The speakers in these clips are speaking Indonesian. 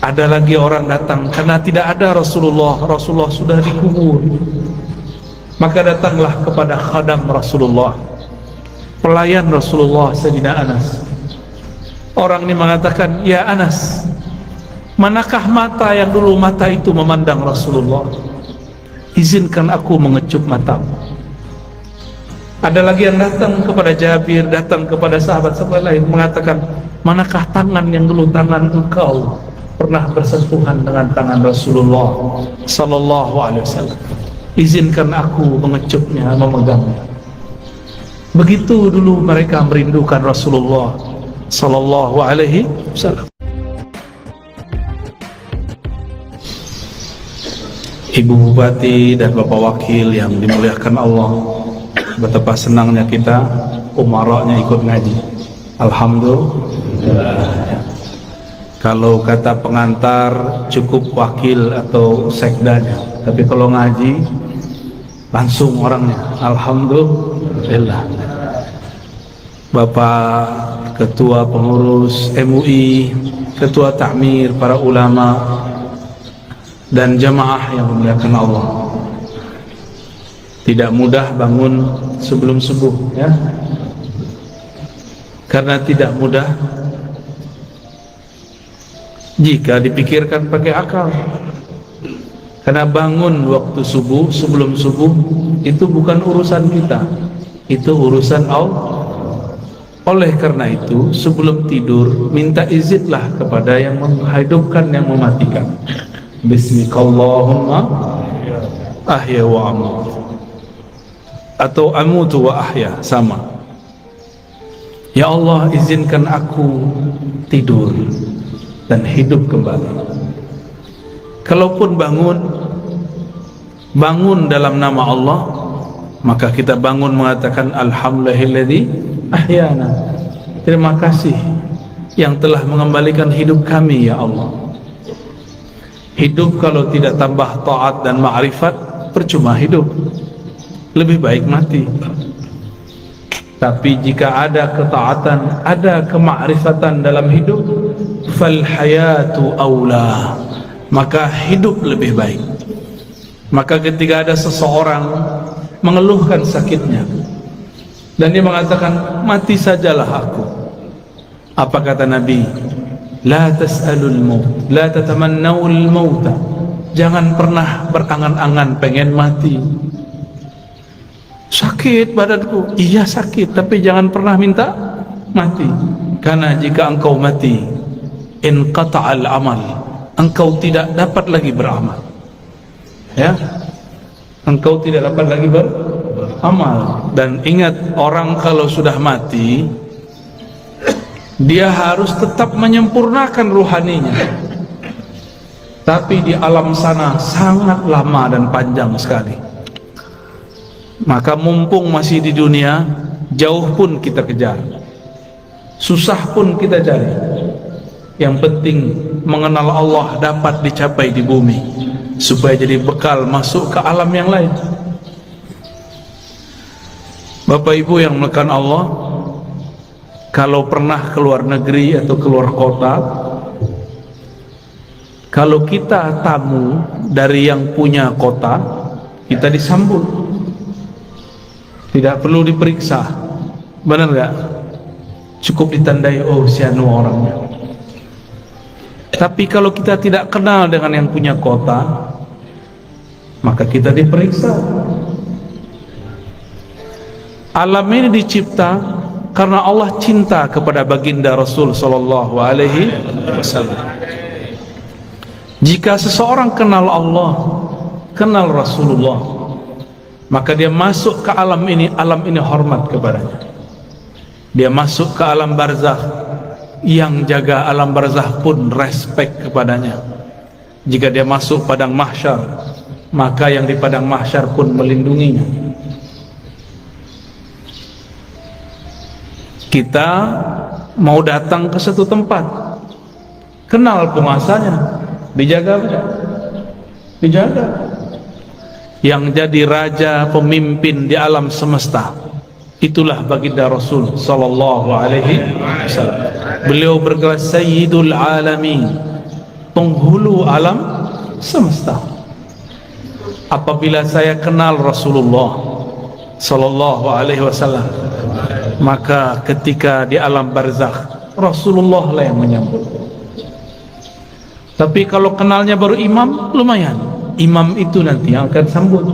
Ada lagi orang datang karena tidak ada Rasulullah, Rasulullah sudah dikubur. Maka datanglah kepada khadam Rasulullah, pelayan Rasulullah, Sayyidina Anas. Orang ini mengatakan, "Ya Anas, manakah mata yang dulu mata itu memandang Rasulullah? Izinkan aku mengecup matamu." Ada lagi yang datang kepada Jabir, datang kepada sahabat-sahabat lain, mengatakan, "Manakah tangan yang dulu tangan engkau pernah bersentuhan dengan tangan Rasulullah sallallahu alaihi wasallam? Izinkan aku mengecupnya, memegangnya." Begitu dulu mereka merindukan Rasulullah sallallahu alaihi wasallam. Ibu Bupati dan Bapak Wakil yang dimuliakan Allah, betapa senangnya kita umaranya ikut ngaji. Alhamdulillah. Kalau kata pengantar cukup wakil atau sekdanya, tapi kalau ngaji langsung orangnya. Alhamdulillah. Bapak Ketua Pengurus MUI, Ketua Takmir, para ulama dan jamaah yang dimuliakan Allah. Tidak mudah bangun sebelum subuh, ya. Karena tidak mudah jika dipikirkan pakai akal. Karena bangun waktu subuh, sebelum subuh, itu bukan urusan kita, itu urusan Allah. Oleh karena itu, sebelum tidur minta izinlah kepada yang menghidupkan, yang mematikan. Bismikallahumma ahya wa amut, atau amutu wa ahya, sama. Ya Allah, izinkan aku tidur dan hidup kembali. Kalaupun bangun dalam nama Allah, maka kita bangun mengatakan alhamdulillahilladzi ahyana. Terima kasih yang telah mengembalikan hidup kami, ya Allah. Hidup kalau tidak tambah taat dan ma'rifat, percuma hidup, lebih baik mati. Tapi jika ada ketaatan, ada kemakrifatan dalam hidup, fal hayatu aula, maka hidup lebih baik. Maka ketika ada seseorang mengeluhkan sakitnya dan dia mengatakan, "Mati sajalah aku," apa kata Nabi? La tas'alul maut, la tatamannawul mauta. Jangan pernah berangan-angan pengen mati. Sakit badanku, iya sakit, tapi jangan pernah minta mati. Karena jika engkau mati, inqata'al amal, engkau tidak dapat lagi beramal. Ya, engkau tidak dapat lagi beramal. Dan ingat, orang kalau sudah mati, dia harus tetap menyempurnakan ruhaninya. Tapi di alam sana sangat lama dan panjang sekali. Maka mumpung masih di dunia, jauh pun kita kejar, susah pun kita cari. Yang penting mengenal Allah dapat dicapai di bumi, supaya jadi bekal masuk ke alam yang lain. Bapak Ibu yang dimuliakan Allah, kalau pernah keluar negeri atau keluar kota, kalau kita tamu dari yang punya kota, kita disambut, tidak perlu diperiksa, benar gak? Cukup ditandai, oh si anu orangnya. Tapi kalau kita tidak kenal dengan yang punya kota, maka kita diperiksa. Alam ini dicipta karena Allah cinta kepada baginda Rasul sallallahu alaihi wasallam. Jika seseorang kenal Allah, kenal Rasulullah, maka dia masuk ke alam ini hormat kepadanya. Dia masuk ke alam barzakh, yang jaga alam barzakh pun respect kepadanya. Jika dia masuk padang mahsyar, maka yang di padang mahsyar pun melindunginya. Kita mau datang ke satu tempat, kenal penguasanya, dijaga, dijaga. Yang jadi raja, pemimpin di alam semesta, itulah baginda Rasul sallallahu alaihi wasallam. Beliau bergelar Sayyidul Alamin, penghulu alam semesta. Apabila saya kenal Rasulullah sallallahu alaihi wasallam, maka ketika di alam barzakh Rasulullah lah yang menyambut. Tapi kalau kenalnya baru imam, lumayan, imam itu nanti yang akan sambut.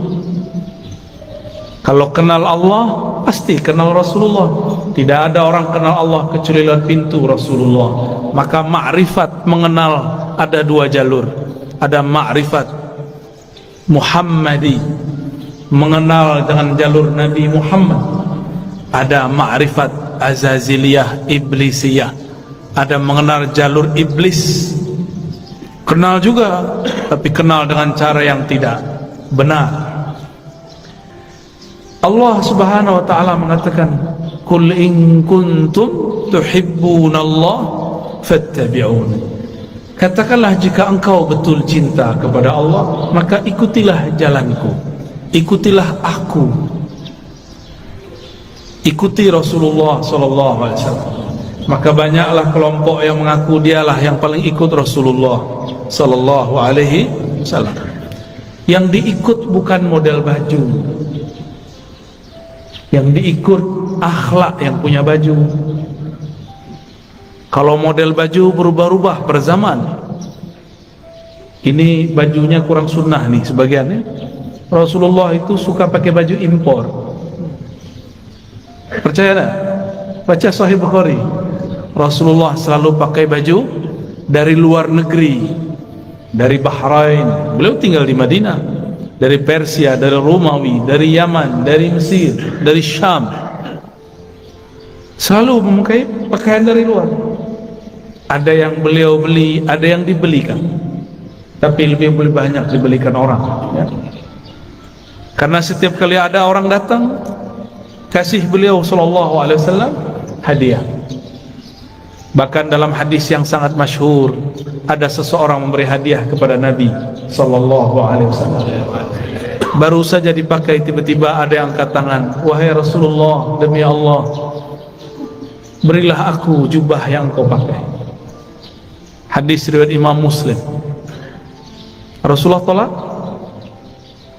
Kalau kenal Allah, pasti kenal Rasulullah. Tidak ada orang kenal Allah kecuali lewat pintu Rasulullah. Maka ma'rifat mengenal ada dua jalur. Ada ma'rifat Muhammadi, mengenal dengan jalur Nabi Muhammad. Ada ma'rifat Azaziliyah, Iblisiyah. Ada mengenal jalur iblis. Kenal juga, tapi kenal dengan cara yang tidak benar. Allah subhanahu wa ta'ala mengatakan, Qul in kuntum tuhibbunallah fattabi'un. Katakanlah, jika engkau betul cinta kepada Allah, maka ikutilah jalanku, ikutilah aku, ikuti Rasulullah sallallahu alaihi wasallam. Maka banyaklah kelompok yang mengaku dialah yang paling ikut Rasulullah sallallahu alaihi wasallam. Yang diikut bukan model baju, yang diikut akhlak yang punya baju. Kalau model baju berubah-ubah per zaman. Ini bajunya kurang sunnah nih sebagiannya. Rasulullah itu suka pakai baju impor. Percaya tak? Baca Sahih Bukhari. Rasulullah selalu pakai baju dari luar negeri, dari Bahrain. Beliau tinggal di Madinah. Dari Persia, dari Romawi, dari Yaman, dari Mesir, dari Syam. Selalu memakai pakaian dari luar. Ada yang beliau beli, ada yang dibelikan. Tapi lebih banyak dibelikan orang, ya. Karena setiap kali ada orang datang, kasih beliau sallallahu alaihi wasallam hadiah. Bahkan dalam hadis yang sangat masyhur, ada seseorang memberi hadiah kepada Nabi sallallahu alaihi wasallam. Baru saja dipakai, tiba-tiba ada yang angkat tangan, wahai Rasulullah, demi Allah, berilah aku jubah yang engkau pakai. Hadis riwayat Imam Muslim. Rasulullah tolak.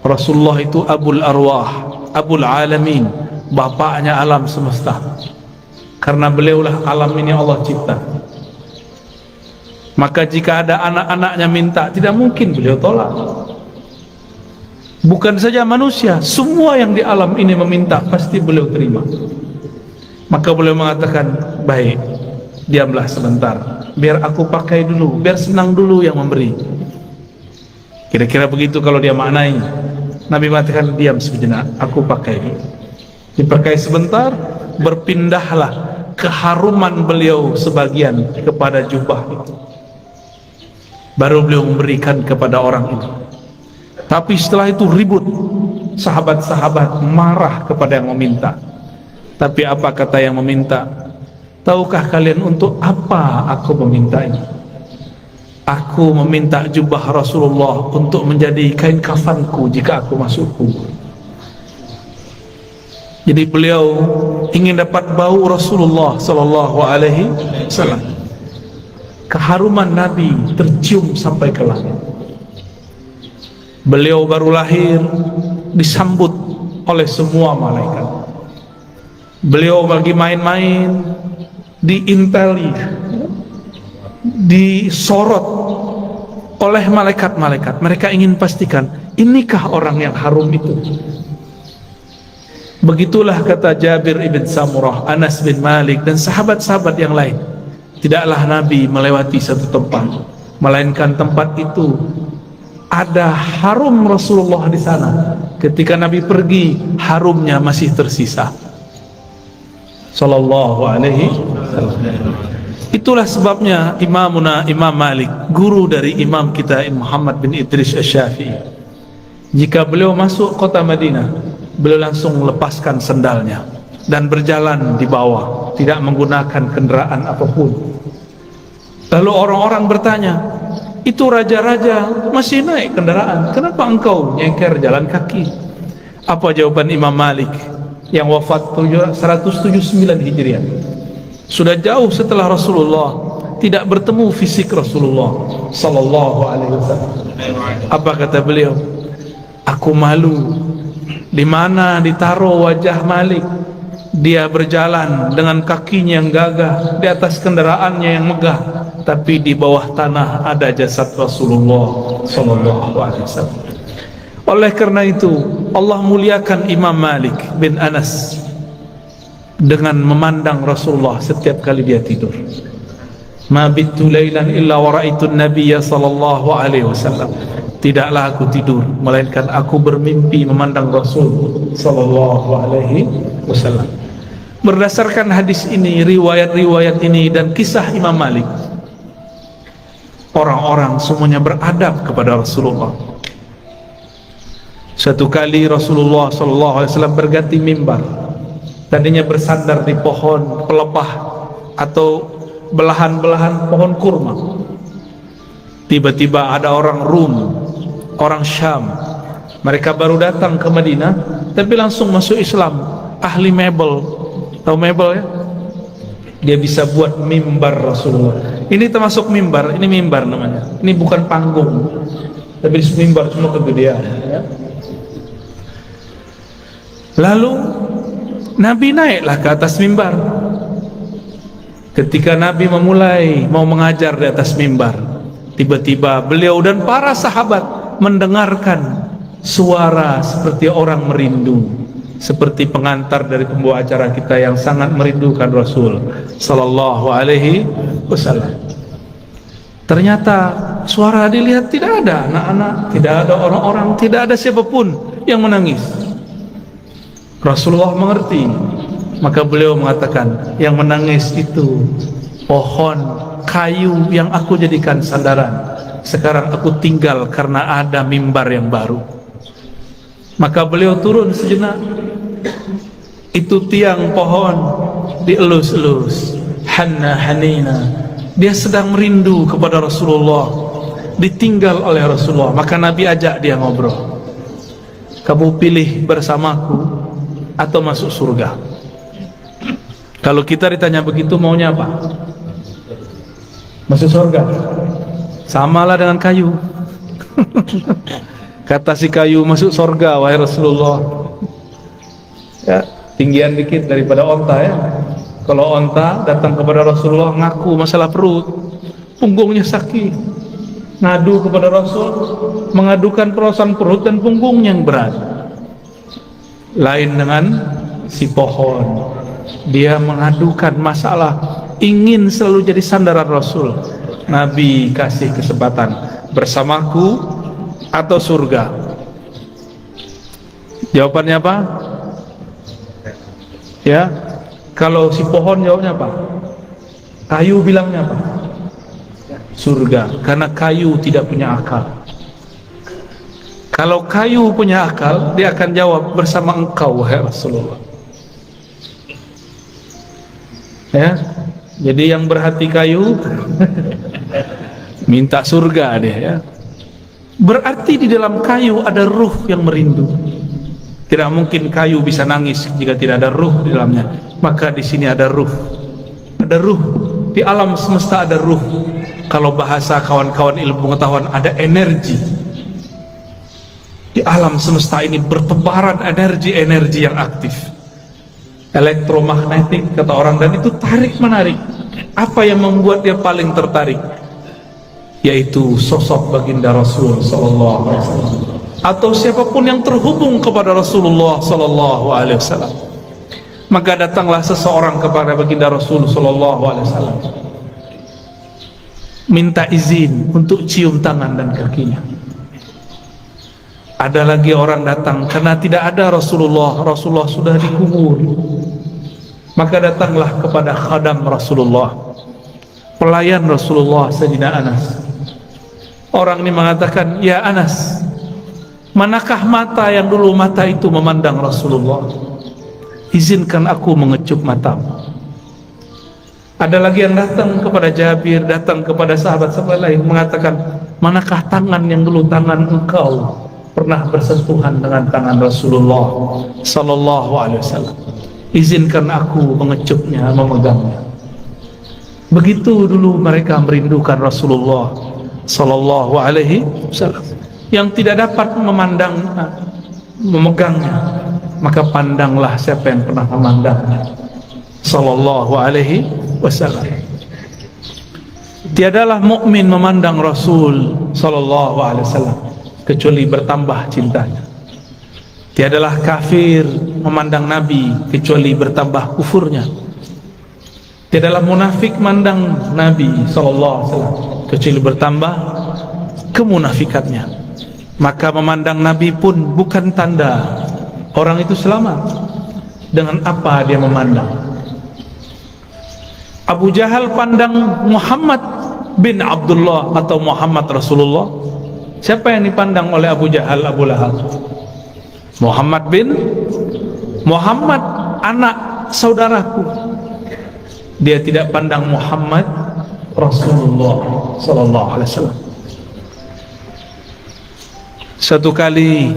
Rasulullah itu Abul Arwah, Abul Alamin, bapaknya alam semesta. Karena beliaulah alam ini Allah cipta. Maka jika ada anak-anaknya minta, tidak mungkin beliau tolak. Bukan saja manusia, semua yang di alam ini meminta, pasti beliau terima. Maka beliau mengatakan, baik, diamlah sebentar, biar aku pakai dulu, biar senang dulu yang memberi. Kira-kira begitu kalau dia maknai. Nabi mengatakan, diam sejenak, aku pakai dulu. Dipakai sebentar, berpindahlah keharuman beliau sebagian kepada jubah itu. Baru beliau memberikan kepada orang itu. Tapi setelah itu ribut, sahabat-sahabat marah kepada yang meminta. Tapi apa kata yang meminta? Tahukah kalian untuk apa aku meminta ini? Aku meminta jubah Rasulullah untuk menjadi kain kafanku jika aku masuk kubur. Jadi beliau ingin dapat bau Rasulullah sallallahu alaihi wasallam. Keharuman Nabi tercium sampai ke langit. Beliau baru lahir, disambut oleh semua malaikat. Beliau lagi main-main, diinteli, disorot oleh malaikat-malaikat. Mereka ingin pastikan, inikah orang yang harum itu? Begitulah kata Jabir ibn Samurah, Anas bin Malik, dan sahabat-sahabat yang lain. Tidaklah Nabi melewati satu tempat, melainkan tempat itu ada harum Rasulullah di sana. Ketika Nabi pergi, harumnya masih tersisa. Sallallahu alaihi wasallam. Itulah sebabnya Imamuna Imam Malik, guru dari imam kita Muhammad bin Idris Asy-Syafi'i, jika beliau masuk kota Madinah, beliau langsung lepaskan sendalnya dan berjalan di bawah, tidak menggunakan kendaraan apapun. Lalu orang-orang bertanya, itu raja-raja masih naik kendaraan, kenapa engkau nyengker jalan kaki? Apa jawaban Imam Malik yang wafat 179 Hijriah? Sudah jauh setelah Rasulullah, tidak bertemu fisik Rasulullah sallallahu alaihi wasallam. Apa kata beliau? Aku malu di mana ditaruh wajah Malik. Dia berjalan dengan kakinya yang gagah di atas kendaraannya yang megah, tapi di bawah tanah ada jasad Rasulullah sallallahu alaihi wasallam. Oleh karena itu Allah muliakan Imam Malik bin Anas dengan memandang Rasulullah setiap kali dia tidur. Ma bittu lailan illa wa ra'aitu an-nabiyya sallallahu alaihi wasallam. Tidaklah aku tidur melainkan aku bermimpi memandang Rasul sallallahu alaihi wasallam. Berdasarkan hadis ini, riwayat-riwayat ini dan kisah Imam Malik, orang-orang semuanya beradab kepada Rasulullah. Suatu kali Rasulullah SAW berganti mimbar. Tadinya bersandar di pohon pelepah atau belahan-belahan pohon kurma. Tiba-tiba ada orang Rum, orang Syam. Mereka baru datang ke Madinah, tapi langsung masuk Islam. Ahli mebel. Tahu mebel ya? Dia bisa buat mimbar Rasulullah. Ini termasuk mimbar, ini mimbar namanya. Ini bukan panggung, tapi mimbar cuma kegedean ya. Lalu Nabi naiklah ke atas mimbar. Ketika Nabi memulai mau mengajar di atas mimbar, tiba-tiba beliau dan para sahabat mendengarkan suara seperti orang merindu, seperti pengantar dari pembawa acara kita yang sangat merindukan Rasul sallallahu alaihi wasallam. Ternyata suara dilihat tidak ada anak-anak, tidak ada orang-orang, tidak ada siapapun yang menangis. Rasulullah mengerti, maka beliau mengatakan, yang menangis itu pohon kayu yang aku jadikan sandaran. Sekarang aku tinggal karena ada mimbar yang baru. Maka beliau turun sejenak. Itu tiang pohon dielus-elus, hanna hanina. Dia sedang merindu kepada Rasulullah, ditinggal oleh Rasulullah. Maka Nabi ajak dia ngobrol. Kamu pilih bersamaku atau masuk surga? Kalau kita ditanya begitu, maunya apa? Masuk surga. Samalah dengan kayu. Kata si kayu, masuk surga wahai Rasulullah. Ya, tinggian dikit daripada onta ya. Kalau onta datang kepada Rasulullah ngaku masalah perut, punggungnya sakit, ngadu kepada Rasul, mengadukan perasaan perut dan punggungnya yang berat. Lain dengan si pohon, dia mengadukan masalah, ingin selalu jadi sandaran Rasul. Nabi kasih kesempatan, bersamaku atau surga? Jawabannya apa? Ya, kalau si pohon jawabnya apa? Kayu bilangnya apa? Surga, karena kayu tidak punya akal. Kalau kayu punya akal, dia akan jawab, bersama engkau wahai Rasulullah. Ya, jadi yang berhati kayu minta surga dia ya. Berarti di dalam kayu ada ruh yang merindu. Tidak mungkin kayu bisa nangis jika tidak ada ruh di dalamnya. Maka di sini ada ruh. Ada ruh. Di alam semesta ada ruh. Kalau bahasa kawan-kawan ilmu pengetahuan, ada energi. Di alam semesta ini bertebaran energi-energi yang aktif. Elektromagnetik kata orang, dan itu tarik menarik. Apa yang membuat dia paling tertarik? Yaitu sosok baginda Rasul sallallahu alaihi wasallam, atau siapapun yang terhubung kepada Rasulullah sallallahu alaihi wasallam. Maka datanglah seseorang kepada baginda Rasul sallallahu alaihi wasallam, minta izin untuk cium tangan dan kakinya. Ada lagi orang datang karena tidak ada Rasulullah, Rasulullah sudah dikubur. Maka datanglah kepada khadam Rasulullah, pelayan Rasulullah, Sayyidina Anas. Orang ini mengatakan, ya Anas, manakah mata yang dulu mata itu memandang Rasulullah? Izinkan aku mengecup matamu. Ada lagi yang datang kepada Jabir, datang kepada sahabat-sahabat lain, mengatakan, manakah tangan yang dulu tangan engkau pernah bersentuhan dengan tangan Rasulullah sallallahu alaihi wasallam? Izinkan aku mengecupnya, memegangnya. Begitu dulu mereka merindukan Rasulullah sallallahu alaihi wasallam, yang tidak dapat memandang, memegangnya, maka pandanglah siapa yang pernah memandangnya, sallallahu alaihi wasallam. Tiadalah mukmin memandang Rasul sallallahu alaihi wasallam kecuali bertambah cintanya. Tiadalah kafir memandang Nabi kecuali bertambah kufurnya. Tiadalah munafik memandang Nabi sallallahu alaihi wasallam kecuali bertambah kemunafikannya. Maka memandang Nabi pun bukan tanda orang itu selamat. Dengan apa dia memandang? Abu Jahal pandang Muhammad bin Abdullah atau Muhammad Rasulullah. Siapa yang dipandang oleh Abu Jahal, Abu Lahab? Muhammad bin Muhammad, anak saudaraku. Dia tidak pandang Muhammad Rasulullah sallallahu alaihi wasallam. Satu kali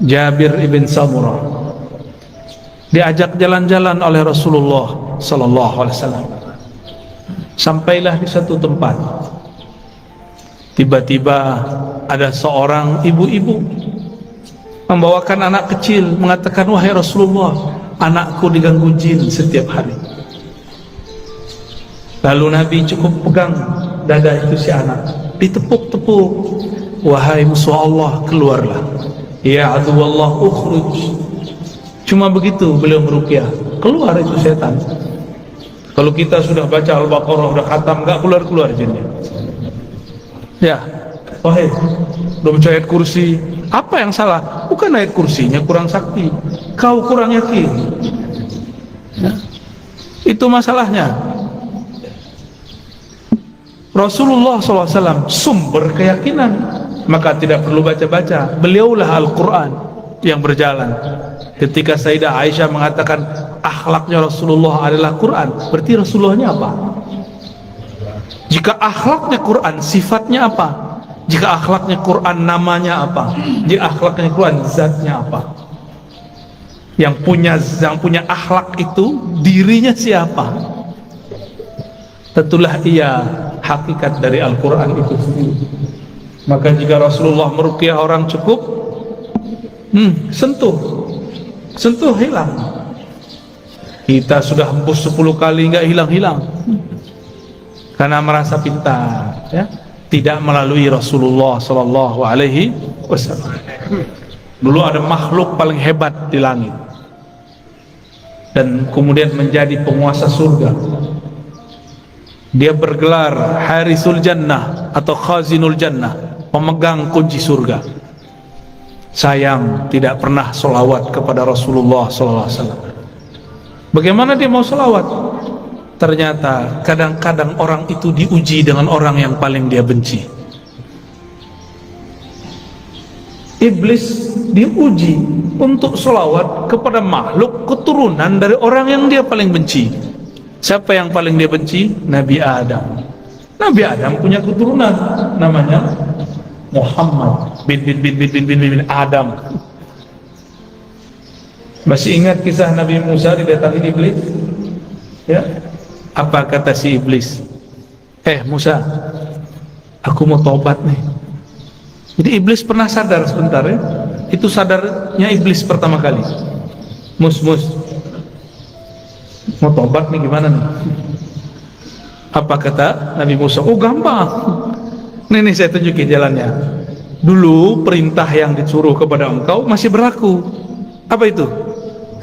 Jabir ibn Samurah diajak jalan-jalan oleh Rasulullah sallallahu alaihi wasallam. Sampailah di satu tempat. Tiba-tiba ada seorang ibu-ibu membawakan anak kecil, mengatakan, "Wahai Rasulullah, anakku diganggu jin setiap hari." Lalu Nabi cukup pegang dada itu si anak, ditepuk-tepuk. "Wahai musuh Allah, keluarlah. Ya aduwallah, ukhruj." Cuma begitu beliau meruqyah, keluar itu setan. Kalau kita sudah baca Al-Baqarah, sudah khatam, enggak keluar-keluar jinnya. Ya, wahai, udah baca ayat kursi, apa yang salah? Bukan ayat kursinya kurang sakti, kau kurang yakin. Ya, itu masalahnya. Rasulullah SAW sumber keyakinan, maka tidak perlu baca-baca. Beliaulah Al-Quran yang berjalan. Ketika Sayyidah Aisyah mengatakan akhlaknya Rasulullah adalah Quran, berarti Rasulullahnya apa? Jika akhlaknya Quran, sifatnya apa? Jika akhlaknya Quran, namanya apa? Jika akhlaknya Quran, zatnya apa? Yang punya akhlak itu dirinya siapa? Tentulah ia hakikat dari Al-Quran itu sendiri. Maka jika Rasulullah meruqyah orang cukup sentuh hilang. Kita sudah hembus 10 kali nggak hilang-hilang, karena merasa pintar, ya, tidak melalui Rasulullah sallallahu alaihi wasallam. Dulu ada makhluk paling hebat di langit dan kemudian menjadi penguasa surga. Dia bergelar Harisul Jannah atau Khazinul Jannah, pemegang kunci surga. Sayang tidak pernah solawat kepada Rasulullah SAW. Bagaimana dia mau solawat? Ternyata kadang-kadang orang itu diuji dengan orang yang paling dia benci. Iblis diuji untuk solawat kepada makhluk keturunan dari orang yang dia paling benci. Siapa yang paling dia benci? Nabi Adam. Nabi Adam punya keturunan namanya Muhammad bin Adam. Masih ingat kisah Nabi Musa didatangi iblis? Ya. Apa kata si iblis? Musa, aku mau tobat nih. Jadi iblis pernah sadar sebentar, ya. Itu sadarnya iblis pertama kali. Mus, mau tobat nih gimana nih? Apa kata Nabi Musa? Oh gampang. Nih saya tunjukin jalannya. Dulu perintah yang disuruh kepada engkau masih berlaku. Apa itu?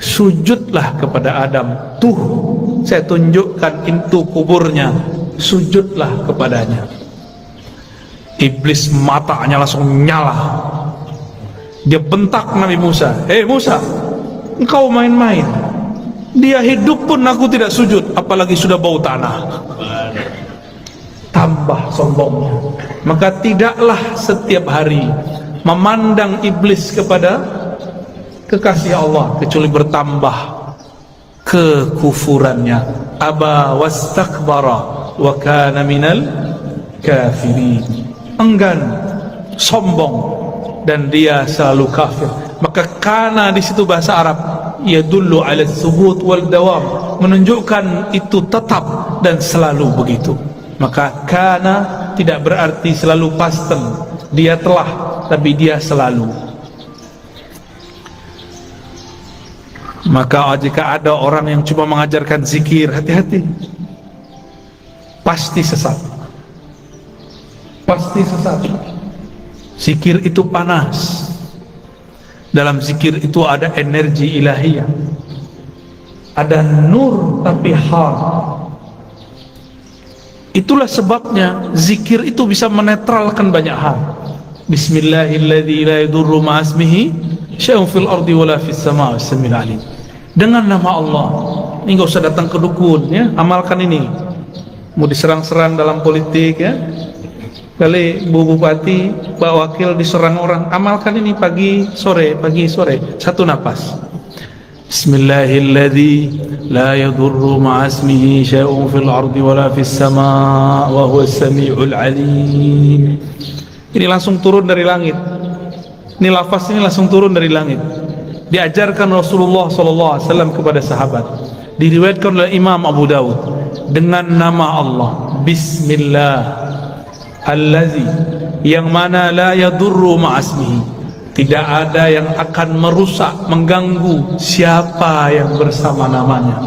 Sujudlah kepada Adam. Tuh, saya tunjukkan itu kuburnya. Sujudlah kepadanya. Iblis matanya langsung nyala. Dia bentak Nabi Musa. Musa, engkau main-main. Dia hidup pun aku tidak sujud, apalagi sudah bau tanah. Tambah sombongnya. Maka tidaklah setiap hari memandang iblis kepada kekasih Allah kecuali bertambah kekufurannya. Aba wastakbara wa kana minal kafirin. Enggan, sombong, dan dia selalu kafir. Maka kana di situ bahasa Arab yadullu ala tsubut wal dawam, menunjukkan itu tetap dan selalu begitu. Maka kana tidak berarti selalu pasten, dia telah, tapi dia selalu. Maka jika ada orang yang cuma mengajarkan zikir, hati-hati, pasti sesat, pasti sesat. Zikir itu panas, dalam zikir itu ada energi ilahiyah, ada nur tapi hal. Itulah sebabnya zikir itu bisa menetralkan banyak hal. Bismillahilladzi la yadurru ma'asmihi syai'un fil ardi wala fis sama' was-sami'ul alim. Dengan nama Allah. Ini enggak usah datang ke dukun ya, amalkan ini. Mau diserang-serang dalam politik ya, kali Bu Bupati, Pak Wakil diserang orang, amalkan ini pagi sore, satu napas. Bismillahilladzi la yadurru ma'asmihi syai'un fil ardi wala fis sama' wa huwas sami'ul alim. Ini langsung turun dari langit. Ini lafaz ini langsung turun dari langit. Diajarkan Rasulullah SAW kepada sahabat. Diriwayatkan oleh Imam Abu Dawud dengan nama Allah. Bismillah allazi, yang mana la yadurru ma'asmihi, tidak ada yang akan merusak, mengganggu siapa yang bersama namanya.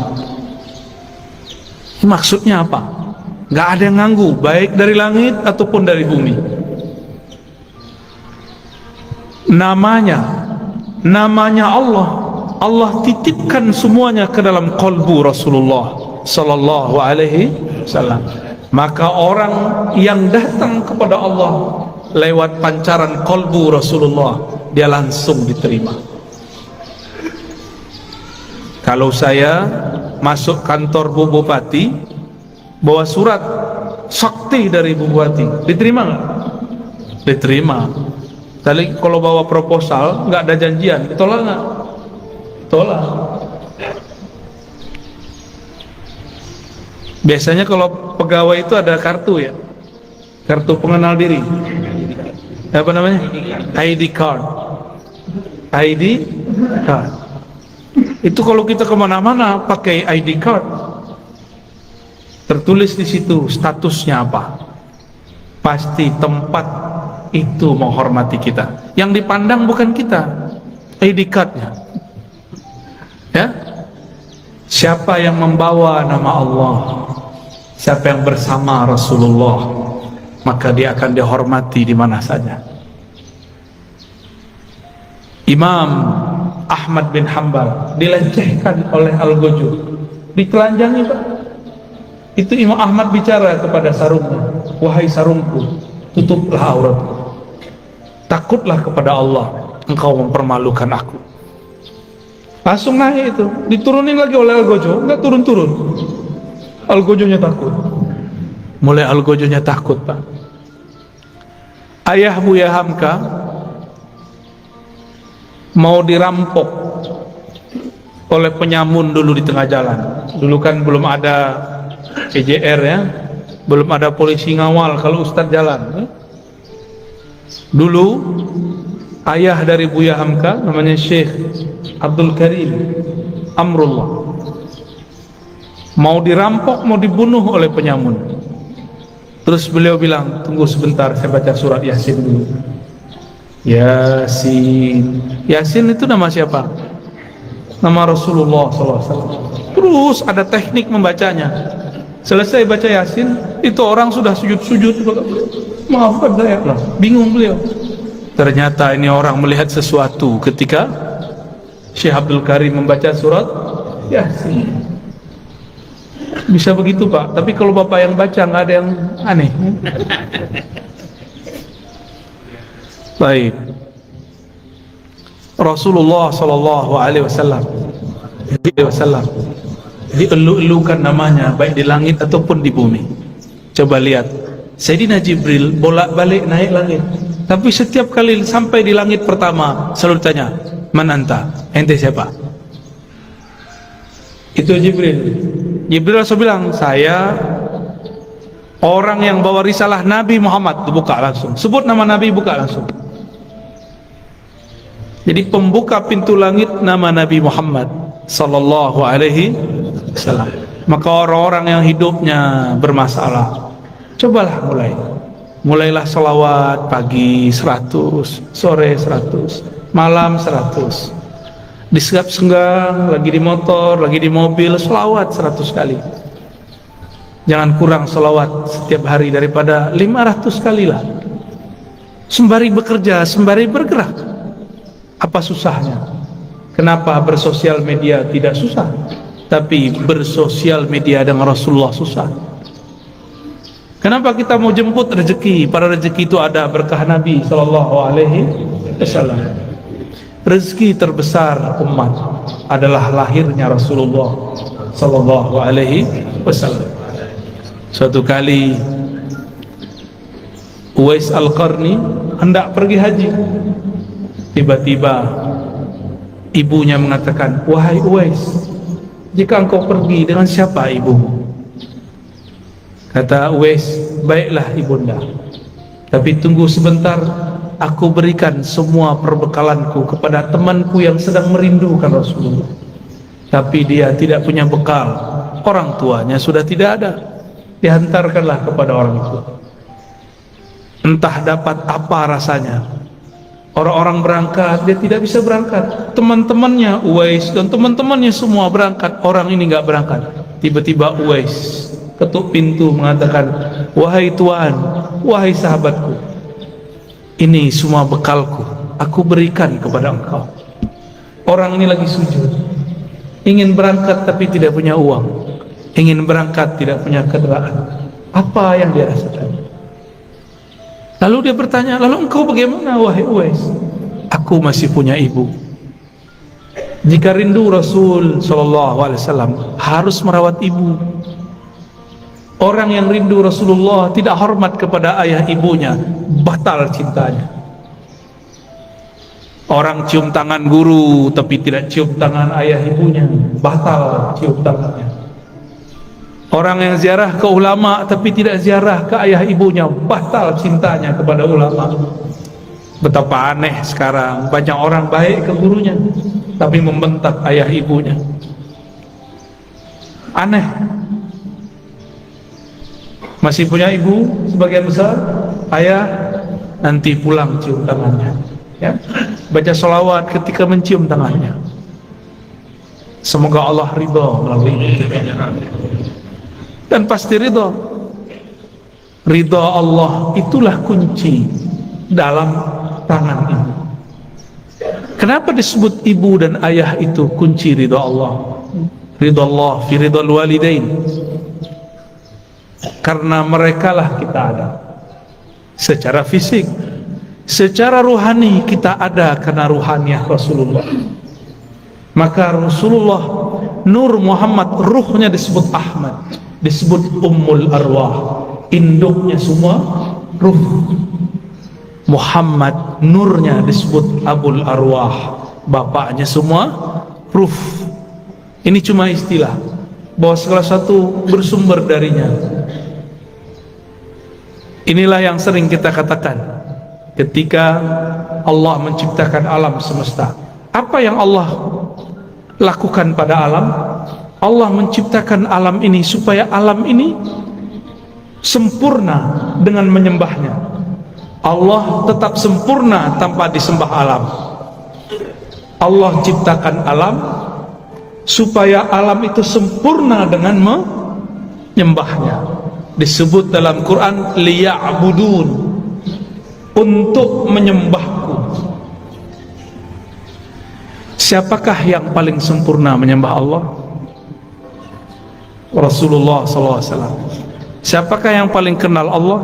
Maksudnya apa? Gak ada yang ganggu, baik dari langit ataupun dari bumi. Namanya Allah, Allah titipkan semuanya ke dalam qalbu Rasulullah sallallahu alaihi wasallam. Maka orang yang datang kepada Allah lewat pancaran qalbu Rasulullah, dia langsung diterima. Kalau saya masuk kantor Bu Bupati, bawa surat sakti dari Bu Bupati, diterima nggak? Diterima. Tapi kalau bawa proposal, nggak ada janjian, ditolak nggak? Tolak. Biasanya kalau pegawai itu ada kartu ya, kartu pengenal diri, apa namanya? ID card. ID card. Itu kalau kita kemana-mana pakai ID card, tertulis di situ statusnya apa. Pasti tempat itu menghormati kita. Yang dipandang bukan kita, ID cardnya. Ya, siapa yang membawa nama Allah, siapa yang bersama Rasulullah, maka dia akan dihormati di mana saja. Imam Ahmad bin Hanbal dilecehkan oleh Al-Ghujur, ditelanjangi Pak. Itu Imam Ahmad bicara kepada sarungnya, wahai sarungku, tutuplah auratku, takutlah kepada Allah, engkau mempermalukan aku. Langsung naik itu, diturunin lagi oleh Al-Ghujur, enggak turun-turun. Al-Ghujurnya takut. Mulai Al-Ghujurnya takut Pak. Ayah Buya Hamka mau dirampok oleh penyamun dulu di tengah jalan. Dulu kan belum ada PJR ya, belum ada polisi ngawal kalau Ustadz jalan. Dulu ayah dari Buya Hamka namanya Syekh Abdul Karim Amrullah mau dirampok, mau dibunuh oleh penyamun. Terus beliau bilang, tunggu sebentar, saya baca surat Yasin dulu. Yasin, Yasin itu nama siapa? Nama Rasulullah SAW. Terus ada teknik membacanya. Selesai baca Yasin, itu orang sudah sujud-sujud. Maafkan saya, bingung beliau. Ternyata ini orang melihat sesuatu ketika Syekh Abdul Karim membaca surat Yasin. Bisa begitu Pak, tapi kalau Bapak yang baca nggak ada yang aneh. Baik. Rasulullah sallallahu alaihi wasallam dielu-elukan namanya baik di langit ataupun di bumi. Coba lihat, Sayyidina Jibril bolak-balik naik langit, tapi setiap kali sampai di langit pertama selalu tanya, "Man anta?" Ente siapa? Itu Jibril. Jibril langsung bilang, "Saya orang yang bawa risalah Nabi Muhammad." Buka langsung, sebut nama Nabi, buka langsung. Jadi pembuka pintu langit nama Nabi Muhammad sallallahu alaihi wasallam. Maka orang-orang yang hidupnya bermasalah, cobalah mulailah selawat pagi 100, sore 100, malam 100. Di senggang, lagi di motor, lagi di mobil, selawat 100 kali. Jangan kurang selawat setiap hari daripada 500 kali lah. Sembari bekerja, sembari bergerak. Apa susahnya? Kenapa bersosial media tidak susah, tapi bersosial media dengan Rasulullah susah? Kenapa kita mau jemput rezeki? Pada rezeki itu ada berkah Nabi sallallahu alaihi wasallam. Rezeki terbesar umat adalah lahirnya Rasulullah sallallahu alaihi wasallam. Suatu kali Uwais Al-Qarni hendak pergi haji. Tiba-tiba ibunya mengatakan, "Wahai Uwais, jika engkau pergi, dengan siapa ibumu?" Kata Uwais, "Baiklah ibunda, tapi tunggu sebentar, aku berikan semua perbekalanku kepada temanku yang sedang merindukan Rasulullah, tapi dia tidak punya bekal, orang tuanya sudah tidak ada." Dihantarkanlah kepada orang itu. Entah dapat apa rasanya. Orang-orang berangkat, dia tidak bisa berangkat. Teman-temannya Uwais dan teman-temannya semua berangkat, orang ini nggak berangkat. Tiba-tiba Uwais ketuk pintu mengatakan, "Wahai Tuan, wahai sahabatku, ini semua bekalku, aku berikan kepada engkau." Orang ini lagi sujud, ingin berangkat tapi tidak punya uang, ingin berangkat tidak punya kendaraan. Apa yang dia rasakan? Lalu dia bertanya, "Lalu engkau bagaimana wahai Uwais?" "Aku masih punya ibu." Jika rindu Rasul sallallahu alaihi wasallam harus merawat ibu. Orang yang rindu Rasulullah tidak hormat kepada ayah ibunya, batal cintanya. Orang cium tangan guru tapi tidak cium tangan ayah ibunya, batal cium tangannya. Orang yang ziarah ke ulama tapi tidak ziarah ke ayah ibunya, batal cintanya kepada ulama. Betapa aneh sekarang, banyak orang baik ke gurunya tapi membentak ayah ibunya. Aneh. Masih punya ibu sebagian besar, ayah nanti pulang cium tangannya, ya. Baca sholawat ketika mencium tangannya. Semoga Allah ridha melalui kita. Dan pasti ridha. Ridha Allah itulah kunci dalam tangan ini. Kenapa disebut ibu dan ayah itu kunci ridha Allah? Ridha Allah fi ridhal walidain. Karena merekalah kita ada secara fisik, secara ruhani kita ada karena ruhaniah Rasulullah. Maka Rasulullah Nur Muhammad, ruhnya disebut Ahmad, disebut Ummul Arwah, induknya semua ruh. Muhammad, nurnya disebut Abul Arwah, bapaknya semua ruh. Ini cuma istilah bahwa segala satu bersumber darinya. Inilah yang sering kita katakan ketika Allah menciptakan alam semesta. Apa yang Allah lakukan pada alam? Allah menciptakan alam ini supaya alam ini sempurna dengan menyembahnya. Allah tetap sempurna tanpa disembah alam. Allah ciptakan alam supaya alam itu sempurna dengan menyembahnya. Disebut dalam Quran liya'budun, untuk menyembahku. Siapakah yang paling sempurna menyembah Allah? Rasulullah SAW. Siapakah yang paling kenal Allah?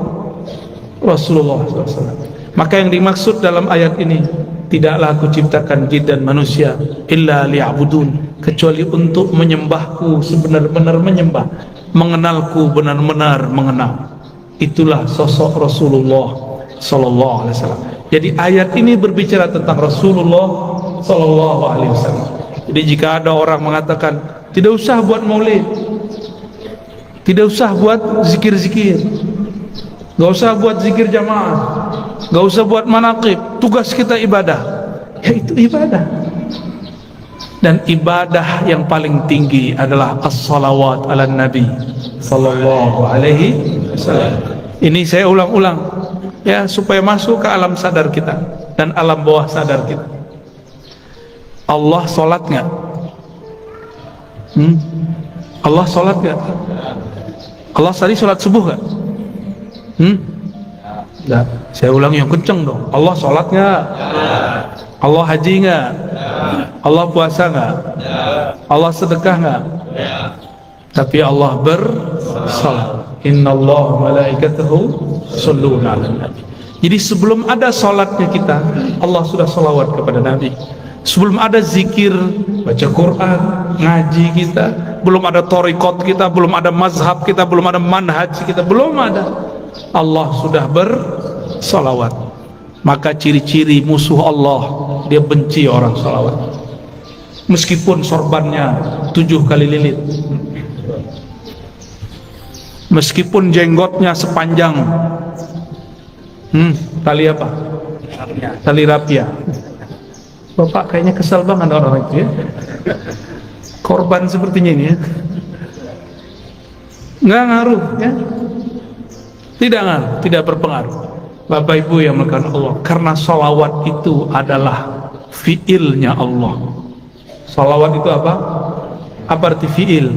Rasulullah SAW. Maka yang dimaksud dalam ayat ini, tidaklah aku ciptakan jin dan manusia illa liya'budun, kecuali untuk menyembahku sebenar-benar menyembah, mengenalku benar-benar mengenal. Itulah sosok Rasulullah sallallahu alaihi wasallam. Jadi ayat ini berbicara tentang Rasulullah sallallahu alaihi wasallam. Jadi jika ada orang mengatakan tidak usah buat maulid, tidak usah buat zikir-zikir, gak usah buat zikir jamaah, gak usah buat manaqib, tugas kita ibadah, yaitu ibadah. Dan ibadah yang paling tinggi adalah as-salawat ala nabi sallallahu alaihi wasallam. Ini saya ulang-ulang ya, supaya masuk ke alam sadar kita dan alam bawah sadar kita. Allah sholat nggak? Allah sholat nggak? Allah tadi sholat subuh nggak? Nggak. Saya ulang yang kenceng dong. Allah sholat nggak? Allah haji nggak? Allah puasa nggak? Allah sedekah nggak? Tapi Allah bersalat. Innallaha malaikatahu yusholluna 'alan nabi. Jadi sebelum ada salatnya kita, Allah sudah salawat kepada Nabi. Sebelum ada zikir, baca Quran, ngaji kita, belum ada thariqat kita, belum ada mazhab kita, belum ada manhaj kita, belum ada, Allah sudah bersalawat. Maka ciri-ciri musuh Allah, dia benci orang salawat. Meskipun sorbannya 7 kali lilit, meskipun jenggotnya sepanjang tali apa? Tali rapia. Bapak kayaknya kesal banget orang itu ya. Korban sepertinya ini ya. Nggak ngaruh ya. Tidak berpengaruh. Bapak Ibu yang melakukan Allah, karena salawat itu adalah fiilnya Allah. Salawat itu apa? Apa arti fiil?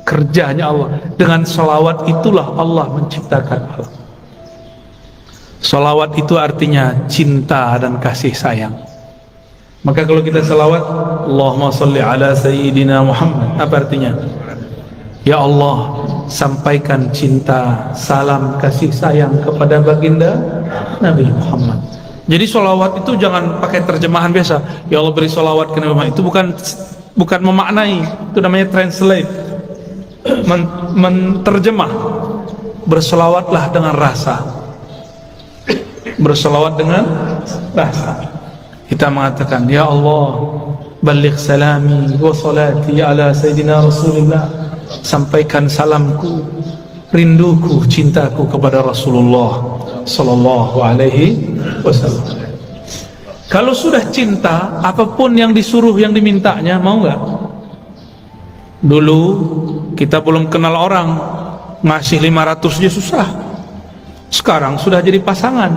Kerjanya Allah. Dengan salawat itulah Allah menciptakan Allah. Salawat itu artinya cinta dan kasih sayang. Maka kalau kita salawat, Allahumma salli ala sayyidina Muhammad, apa artinya? Ya Allah, sampaikan cinta, salam, kasih sayang kepada baginda Nabi Muhammad. Jadi salawat itu jangan pakai terjemahan biasa. Ya Allah beri salawat ke Nabi Muhammad. Itu bukan memaknai, itu namanya translate, menterjemah. Bersalawatlah dengan rasa. Bersalawat dengan rasa. Kita mengatakan, ya Allah, baligh salami wa salati ala sayyidina Rasulullah. Sampaikan salamku, rinduku, cintaku kepada Rasulullah sallallahu alaihi wasallam. Kalau sudah cinta, apapun yang disuruh, yang dimintanya, mau nggak? Dulu kita belum kenal orang, ngasih 500 aja susah. Sekarang sudah jadi pasangan,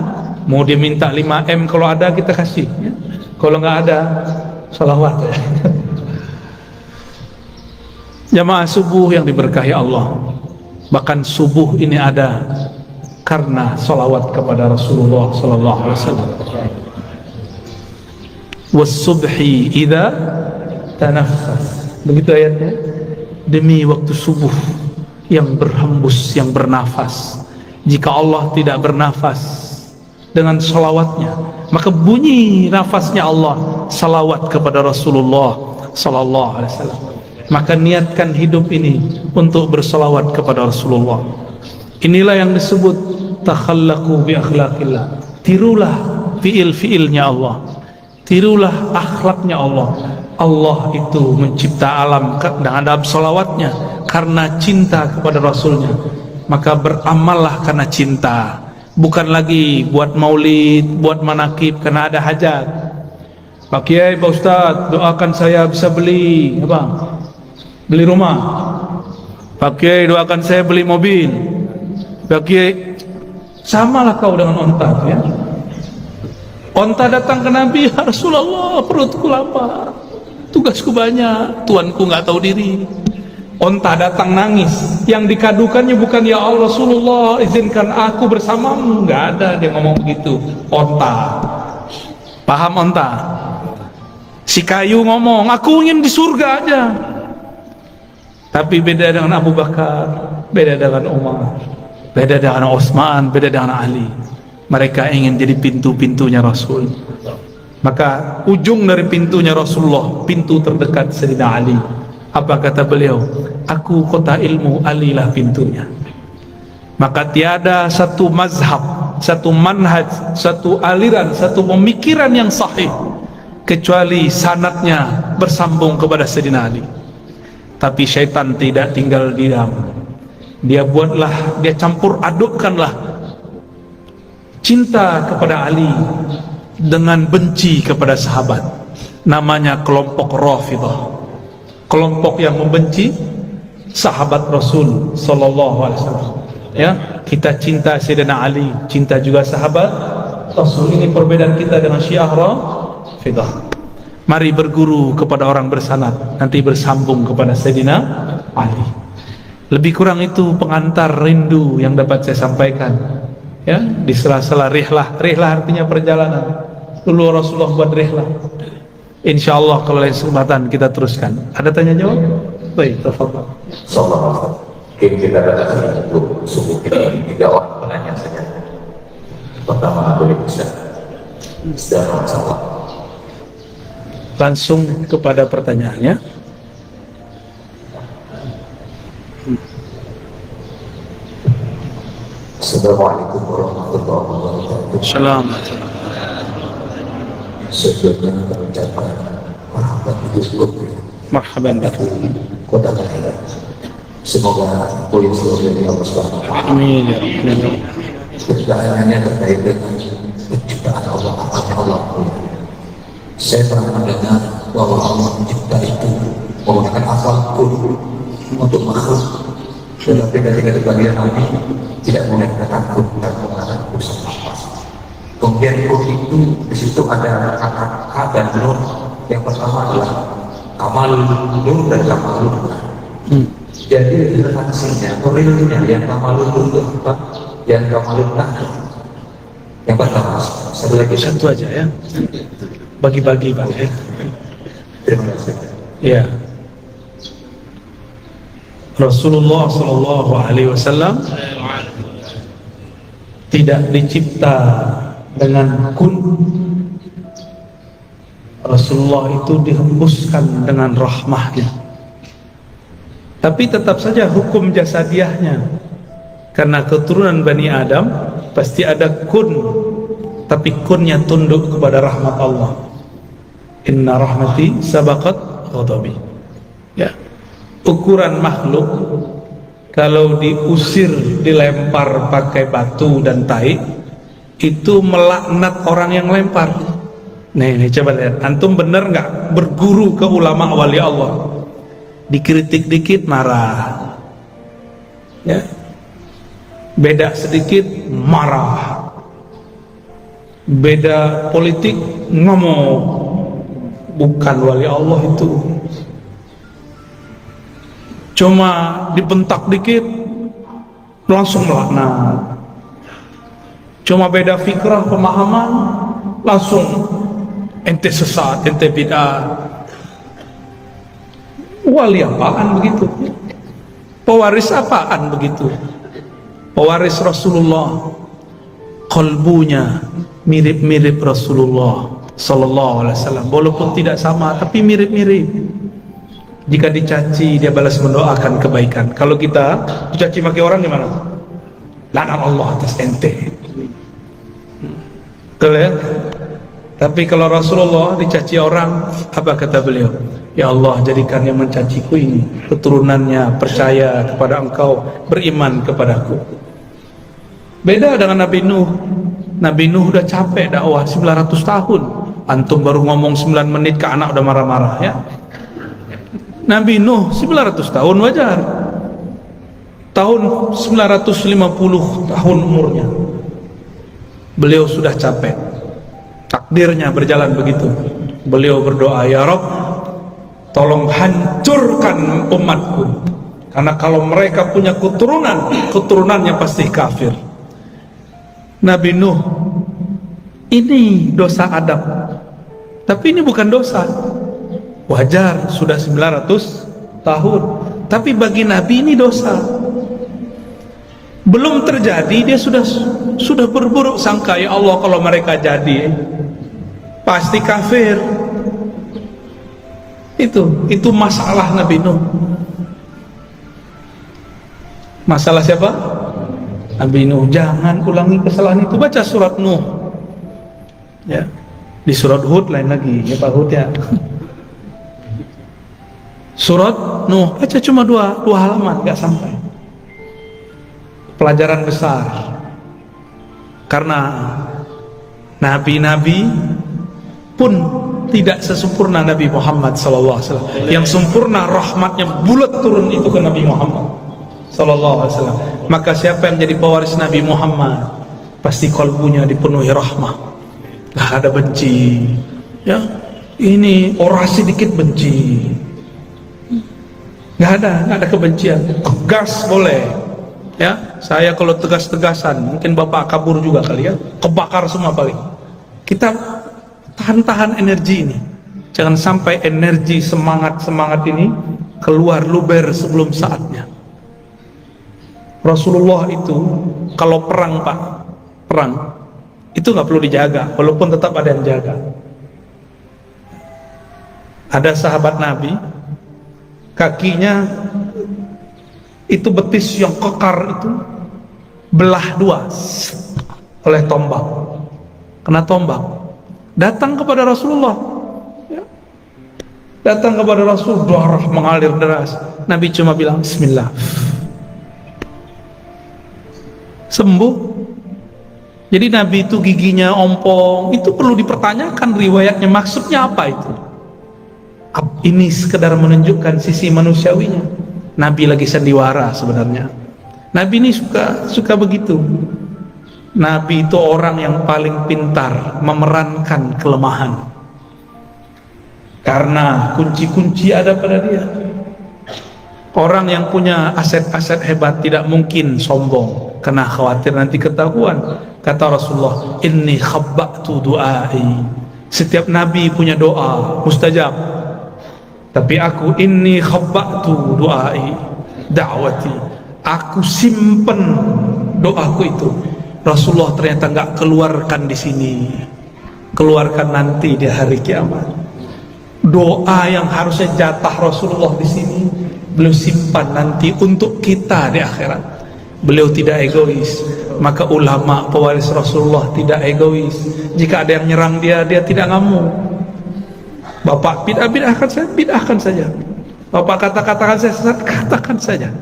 mau dia minta 5M, kalau ada kita kasih ya. Kalau nggak ada, salawat ya. Jamaah subuh yang diberkahi Allah, bahkan subuh ini ada karena salawat kepada Rasulullah sallallahu alaihi wasallam. Was-subhi idza tanaffas. Begitu ayatnya. Demi waktu subuh yang berhembus, yang bernafas. Jika Allah tidak bernafas dengan salawatnya, maka bunyi nafasnya Allah, salawat kepada Rasulullah sallallahu alaihi wasallam. Maka niatkan hidup ini untuk bersalawat kepada Rasulullah. Inilah yang disebut takhallaqu bi akhlaqillah. Tirulah fiil-fiilnya Allah, tirulah akhlaknya Allah. Allah itu mencipta alam dengan salawatnya karena cinta kepada Rasulnya. Maka beramallah karena cinta, bukan lagi buat maulid, buat manakib karena ada hajat. Pak Kiai, Pak Ustadz, doakan saya bisa beli apa? Beli rumah. Pak Kiai, doakan saya beli mobil. Pak Kiai, samalah kau dengan onta ya. Onta datang ke Nabi, ya Rasulullah, perutku lapar, tugasku banyak, tuanku nggak tahu diri. Onta datang nangis, yang dikadukannya bukan ya Allah Rasulullah izinkan aku bersamamu, nggak ada dia ngomong begitu. Onta, paham onta? Si kayu ngomong, aku ingin di surga aja. Tapi beda dengan Abu Bakar, beda dengan Umar, beda dengan Utsman, beda dengan Ali. Mereka ingin jadi pintu-pintunya Rasul. Maka ujung dari pintunya Rasulullah, pintu terdekat Sayyidina Ali. Apa kata beliau? Aku kota ilmu, Ali lah pintunya. Maka tiada satu mazhab, satu manhaj, satu aliran, satu pemikiran yang sahih kecuali sanadnya bersambung kepada Sayyidina Ali. Tapi syaitan tidak tinggal diam. Dia campur adukkanlah cinta kepada Ali dengan benci kepada sahabat. Namanya kelompok Rafidhah, kelompok yang membenci sahabat Rasul sallallahu alaihi wasallam. Ya, kita cinta Sayyidina Ali, cinta juga sahabat Rasul. Ini perbedaan kita dengan Syiah Rafidhah. Mari berguru kepada orang bersanad, nanti bersambung kepada Sayyidina Ali. Lebih kurang itu pengantar rindu yang dapat saya sampaikan. Ya, di sela-sela rihlah. Rihlah artinya perjalanan. Dulu Rasulullah buat rihlah. Insyaallah kalau lain kesempatan kita teruskan. Ada tanya jawab? Baik, tafadhal. Sallallahu alaihi kita batasi untuk subuh ini 3 orang penanya saja. Pertama boleh bisa dan masalah. Langsung kepada pertanyaannya. Assalamualaikum warahmatullahi wabarakatuh. Assalamualaikum. Sebelumnya kami ucapkan marhaban Gus Marhaban bikum. Kota Kelahiran. Semoga polisi dari Allah SWT. Amin ya Rabbal. Pertanyaannya terkait dengan penciptaan Allah, apanya Allah. Saya pernah mendengar bahwa Allah mencipta itu menggunakan apapun untuk makhluk. Tetapi ketika bagian kami tidak menggunakan takut dan menggunakan usaha nafas. Kemudian itu di situ ada kata K dan Nur. Yang pertama adalah Kamal Nur dan Kamal Nur. Jadi relevansinya, realnya yang Kamal Nur itu apa? Yang Kamal Nur yang pertama. Satu aja ya. Bagi-bagi Pak ya. Terima kasih. Ya. Rasulullah sallallahu alaihi wasallam tidak dicipta dengan kun. Rasulullah itu dihembuskan dengan rahmahnya. Tapi tetap saja hukum jasadiahnya, karena keturunan Bani Adam pasti ada kun, tapi kunnya tunduk kepada rahmat Allah. Inna rahmati sabaqat ghadabi. Ya. Ukuran makhluk kalau diusir, dilempar pakai batu dan tai, itu melaknat orang yang lempar. Nih coba lihat, antum bener nggak berguru ke ulama wali Allah? Dikritik dikit marah, ya. Beda sedikit marah, beda politik ngomong. Bukan wali Allah itu. Cuma dibentak dikit langsung melaknat. Cuma beda fikrah pemahaman langsung ente sesat, ente bid'ah. Wali apaan begitu? Pewaris apaan begitu? Pewaris Rasulullah, kalbunya mirip-mirip Rasulullah sallallahu alaihi wasallam, walaupun tidak sama tapi mirip-mirip. Jika dicaci dia balas mendoakan kebaikan. Kalau kita dicaci maki orang gimana? Laknat Allah atas ente. Betul ya? Tapi kalau Rasulullah dicaci orang, apa kata beliau? Ya Allah, jadikan yang mencaciku ini keturunannya percaya kepada Engkau, beriman kepadaku. Beda dengan Nabi Nuh. Nabi Nuh udah capek dakwah 900 tahun. Antum baru ngomong 9 menit ke anak udah marah-marah ya. Nabi Nuh 900 tahun wajar. Tahun 950 tahun umurnya. Beliau sudah capek. Takdirnya berjalan begitu. Beliau berdoa, ya Rabb, tolong hancurkan umatku. Karena kalau mereka punya keturunan, keturunannya pasti kafir. Nabi Nuh, ini dosa Adam. Tapi ini bukan dosa. Wajar, sudah 900 tahun. Tapi bagi Nabi ini dosa. Belum terjadi, dia sudah berburuk sangka, ya Allah kalau mereka jadi pasti kafir. Itu masalah Nabi Nuh. Masalah siapa? Nabi Nuh. Jangan ulangi kesalahan itu. Baca surat Nuh. Ya. Di surat Hud lain lagi, ya Pak Hud ya. Surat Nuh, baca cuma dua halaman, nggak sampai. Pelajaran besar. Karena Nabi-nabi pun tidak sesempurna Nabi Muhammad sallallahu alaihi wasallam. Yang sempurna rahmatnya bulat turun itu ke Nabi Muhammad sallallahu alaihi wasallam. Maka siapa yang jadi pewaris Nabi Muhammad, pasti kalbunya dipenuhi rahmah. Gak ada benci. Ya, ini orasi dikit benci. Gak ada kebencian. Tegas boleh. Ya, saya kalau tegas-tegasan, mungkin bapak kabur juga kali ya, kebakar semua paling. Kita tahan-tahan energi ini. Jangan sampai energi semangat ini keluar luber sebelum saatnya. Rasulullah itu kalau perang pak, perang itu nggak perlu dijaga, walaupun tetap ada yang jaga. Ada sahabat Nabi, kakinya itu betis yang kekar itu belah dua oleh tombak, kena tombak. Datang kepada Rasulullah, ya. Datang kepada Rasul, darah mengalir deras. Nabi cuma bilang Bismillah, sembuh. Jadi Nabi itu giginya ompong, itu perlu dipertanyakan riwayatnya, maksudnya apa itu? Ini sekedar menunjukkan sisi manusiawinya. Nabi lagi sandiwara sebenarnya. Nabi ini suka begitu. Nabi itu orang yang paling pintar memerankan kelemahan, karena kunci-kunci ada pada dia. Orang yang punya aset-aset hebat tidak mungkin sombong, karena khawatir nanti ketahuan. Kata Rasulullah, inni khabba'tu du'ai. Setiap nabi punya doa mustajab, tapi aku inni khabba'tu du'ai da'wati, aku simpen doaku itu. Rasulullah ternyata nggak keluarkan di sini, keluarkan nanti di hari kiamat. Doa yang harusnya jatah Rasulullah di sini, beliau simpan nanti untuk kita di akhirat. Beliau tidak egois, maka ulama pewaris Rasulullah tidak egois. Jika ada yang nyerang dia tidak ngamuk. Bapak bid'ahkan saja. Bapak katakan saya sesat, katakan saja.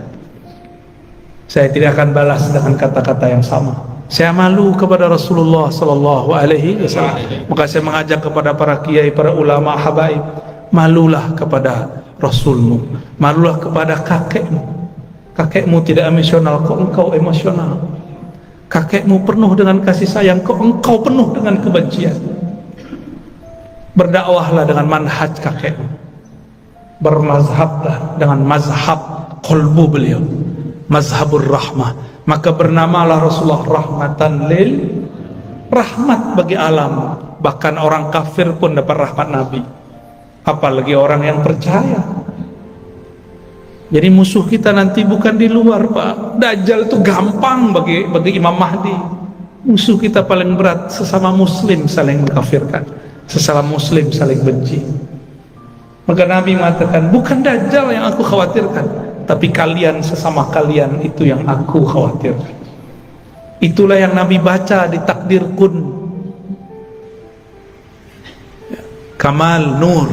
Saya tidak akan balas dengan kata-kata yang sama. Saya malu kepada Rasulullah sallallahu alaihi wasallam. Maka saya mengajak kepada para kiai, para ulama, habaib, malulah kepada Rasulmu, malulah kepada kakekmu. Kakekmu tidak emosional, kok engkau emosional. Kakekmu penuh dengan kasih sayang, kok engkau penuh dengan kebencian. Berdakwahlah dengan manhaj kakekmu, bermazhablah dengan mazhab qalbu beliau, mazhabur rahmah. Maka bernamalah Rasulullah rahmatan lil, rahmat bagi alam. Bahkan orang kafir pun dapat rahmat Nabi, apalagi orang yang percaya. Jadi musuh kita nanti bukan di luar pak. Dajjal itu gampang bagi Imam Mahdi. Musuh kita paling berat sesama muslim saling mengkafirkan, sesama muslim saling benci. Maka Nabi mengatakan, bukan Dajjal yang aku khawatirkan, tapi kalian sesama kalian itu yang aku khawatirkan. Itulah yang Nabi baca di takdir kun. Kamal nur,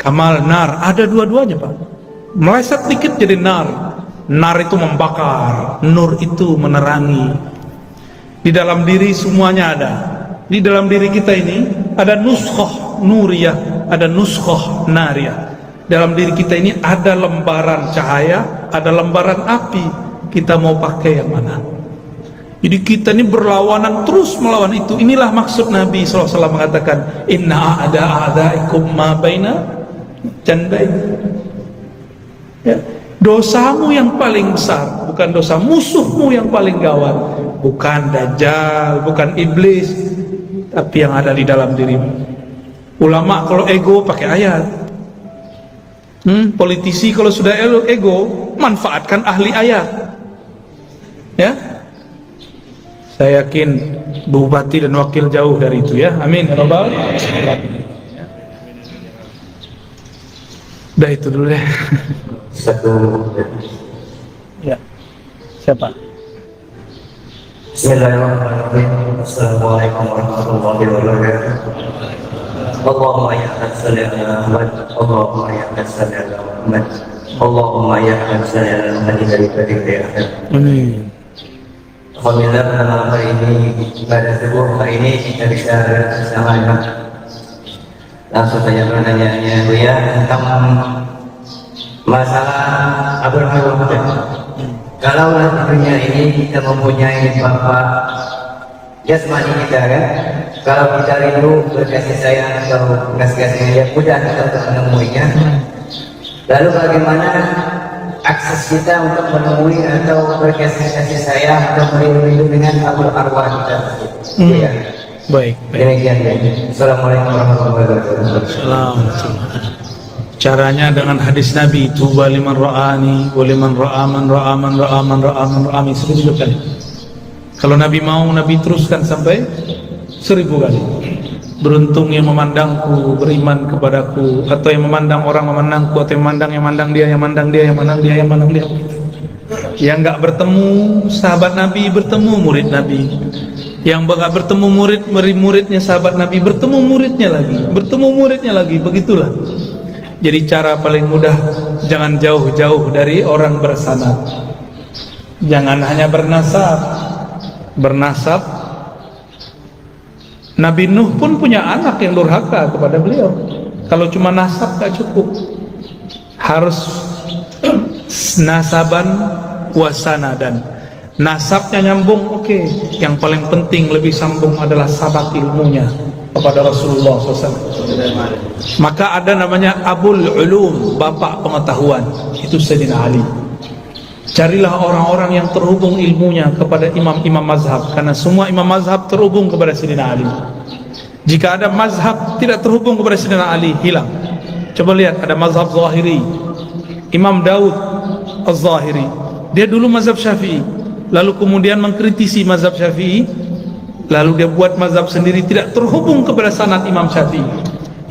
kamal nar, ada dua-duanya pak. Meleset dikit jadi nar. Nar itu membakar, nur itu menerangi. Di dalam diri semuanya ada. Di dalam diri kita ini ada nuskhoh nuriyah, ada nuskhoh nariyah. Dalam diri kita ini ada lembaran cahaya, ada lembaran api. Kita mau pakai yang mana? Jadi kita ini berlawanan, terus melawan itu. Inilah maksud Nabi SAW mengatakan, inna a'daikum ma baina jandain. Ya, dosamu yang paling besar bukan dosa musuhmu yang paling gawat, bukan Dajjal, bukan iblis, tapi yang ada di dalam dirimu. Ulama kalau ego pakai ayat. Politisi kalau sudah ego, manfaatkan ahli ayat. Ya, saya yakin bupati dan wakil jauh dari itu ya. Amin ya rabbal alamin. Udah itu dulu deh. Satu. Ya. Siapa? Bismillahirrahmanirrahim. Assalamualaikum warahmatullahi wabarakatuh. Allahumma ya salli ala Muhammad, Allahumma ya salli ala Muhammad, Allahumma ya salli ala Muhammad dari Ahad. Amin. Alhamdulillah pada malam hari ini, pada subuh hari ini kita bisa bersama. Langsung saja pertanyaannya Buya tentang masalah Abdul Hamid. Kalau dunia ini kita mempunyai bapak jasmani kita kan, kalau kita rindu berkasih sayang atau kasih dia mudah kita untuk menemuinya. Lalu bagaimana akses kita untuk menemui atau berkasih sayang atau merindu dengan abul arwah kita? Ya. Baik. Demikian ya. Assalamualaikum warahmatullahi wabarakatuh. Assalamualaikum. Caranya dengan hadis Nabi, tuba liman ra'ani wa liman ra'a man ra'a man ra'a man ra'a man ra'ami 1000 kali. Kalau Nabi mau, Nabi teruskan sampai 1000 kali. Beruntung yang memandangku, beriman kepadaku, atau yang memandang orang memandangku, atau yang memandang dia, yang memandang dia, yang memandang dia, yang memandang dia. Yang enggak bertemu sahabat Nabi, bertemu murid Nabi. Yang enggak bertemu muridnya sahabat Nabi, bertemu muridnya lagi, begitulah. Jadi cara paling mudah, jangan jauh-jauh dari orang bersanad. Jangan hanya bernasab. Nabi Nuh pun punya anak yang durhaka kepada beliau. Kalau cuma nasab tak cukup, harus nasaban wasanadan. Nasabnya nyambung, oke. Yang paling penting lebih sambung adalah sabak ilmunya kepada Rasulullah SAW. Maka ada namanya Abul Ulum, bapak pengetahuan, itu Sayyidina Ali. Carilah orang-orang yang terhubung ilmunya kepada imam-imam mazhab, karena semua imam mazhab terhubung kepada Sayyidina Ali. Jika ada mazhab tidak terhubung kepada Sayyidina Ali, hilang. Coba lihat, ada mazhab Zahiri, Imam Daud Az-Zahiri, dia dulu mazhab Syafi'i, lalu kemudian mengkritisi mazhab Syafi'i, lalu dia buat mazhab sendiri, tidak terhubung kepada sanad Imam Syafi'i.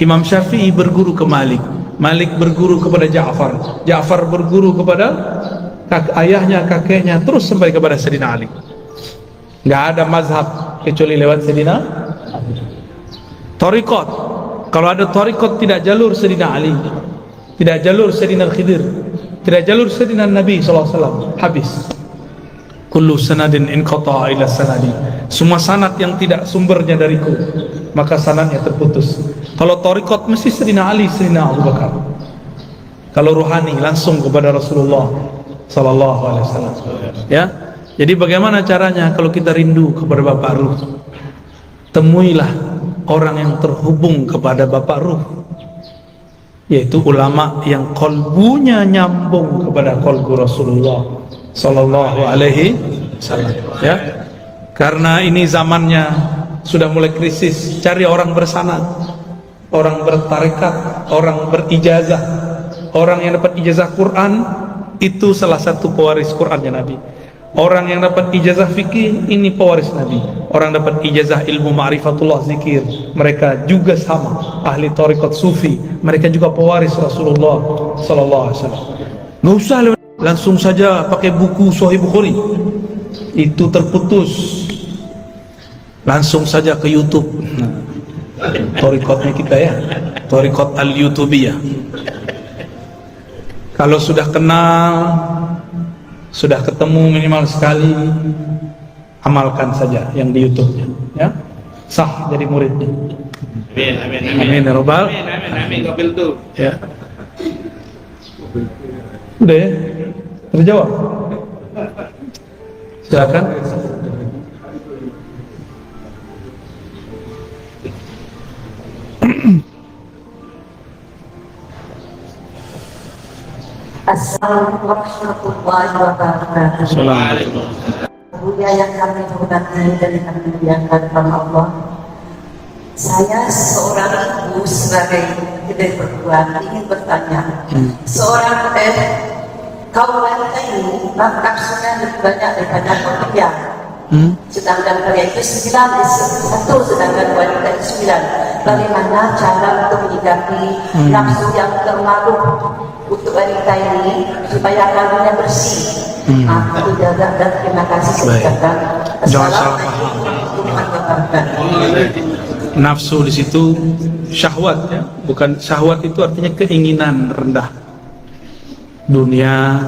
Imam Syafi'i berguru ke Malik, Malik berguru kepada Ja'far, Ja'far berguru kepada ayahnya, kakeknya, terus sampai kepada Sayyidina Ali. Nggak ada mazhab kecuali lewat Sayyidina Ali. Tariqat, kalau ada tariqat tidak jalur Sayyidina Ali, tidak jalur Sayyidina Khidir, tidak jalur Sayyidina Nabi SAW, habis. Kullu sanadin inqata'a ila sanadi. Semua sanad yang tidak sumbernya dariku, maka sanadnya terputus. Kalau tariqat mesti Sayyidina Ali, Sayyidina Abu Bakar. Kalau ruhani langsung kepada Rasulullah sallallahu alaihi wasallam. Ya. Jadi bagaimana caranya kalau kita rindu kepada Bapak Ruh? Temuilah orang yang terhubung kepada Bapak Ruh, yaitu ulama yang kolbunya nyambung kepada kolbu Rasulullah sallallahu alaihi wasallam. Ya. Karena ini zamannya sudah mulai krisis, cari orang bersanad, orang bertarekat, orang berijazah, orang yang dapat ijazah Quran. Itu salah satu pewaris Qurannya Nabi. Orang yang dapat ijazah fikih, ini pewaris Nabi. Orang dapat ijazah ilmu ma'rifatullah zikir, mereka juga sama ahli tariqat sufi, mereka juga pewaris Rasulullah sallallahu alaihi wasallam. Nggak usah langsung saja pakai buku Sahih Bukhari, itu terputus. Langsung saja ke YouTube. Tariqatnya kita ya, tariqat al-YouTubiyah. Kalau sudah kenal, sudah ketemu minimal sekali, amalkan saja yang di YouTube-nya, ya. Sah jadi muridnya. Amin, amin, amin. Amin ya Rabbal. Amin, amin, amin. Kabil tuh. Ya. Udah ya? Terjawab? Silakan. Assalamualaikum warahmatullahi wabarakatuh. Assalamualaikum. Buya yang kami hormati dan kami muliakan Allah. Saya seorang ibu sebagai kedai perempuan ingin bertanya, seorang kaum wanita ini nafsunya lebih banyak daripada pria. Sedangkan pria itu 9, satu, sedangkan wanita itu 9. Bagaimana cara untuk menyikapi nafsu yang terlalu untuk wanita ini supaya kalbunya bersih? Aku jaga dan terima kasih sekian. Jangan salah paham. Nafsu di situ syahwat, ya. Bukan syahwat itu artinya keinginan rendah dunia,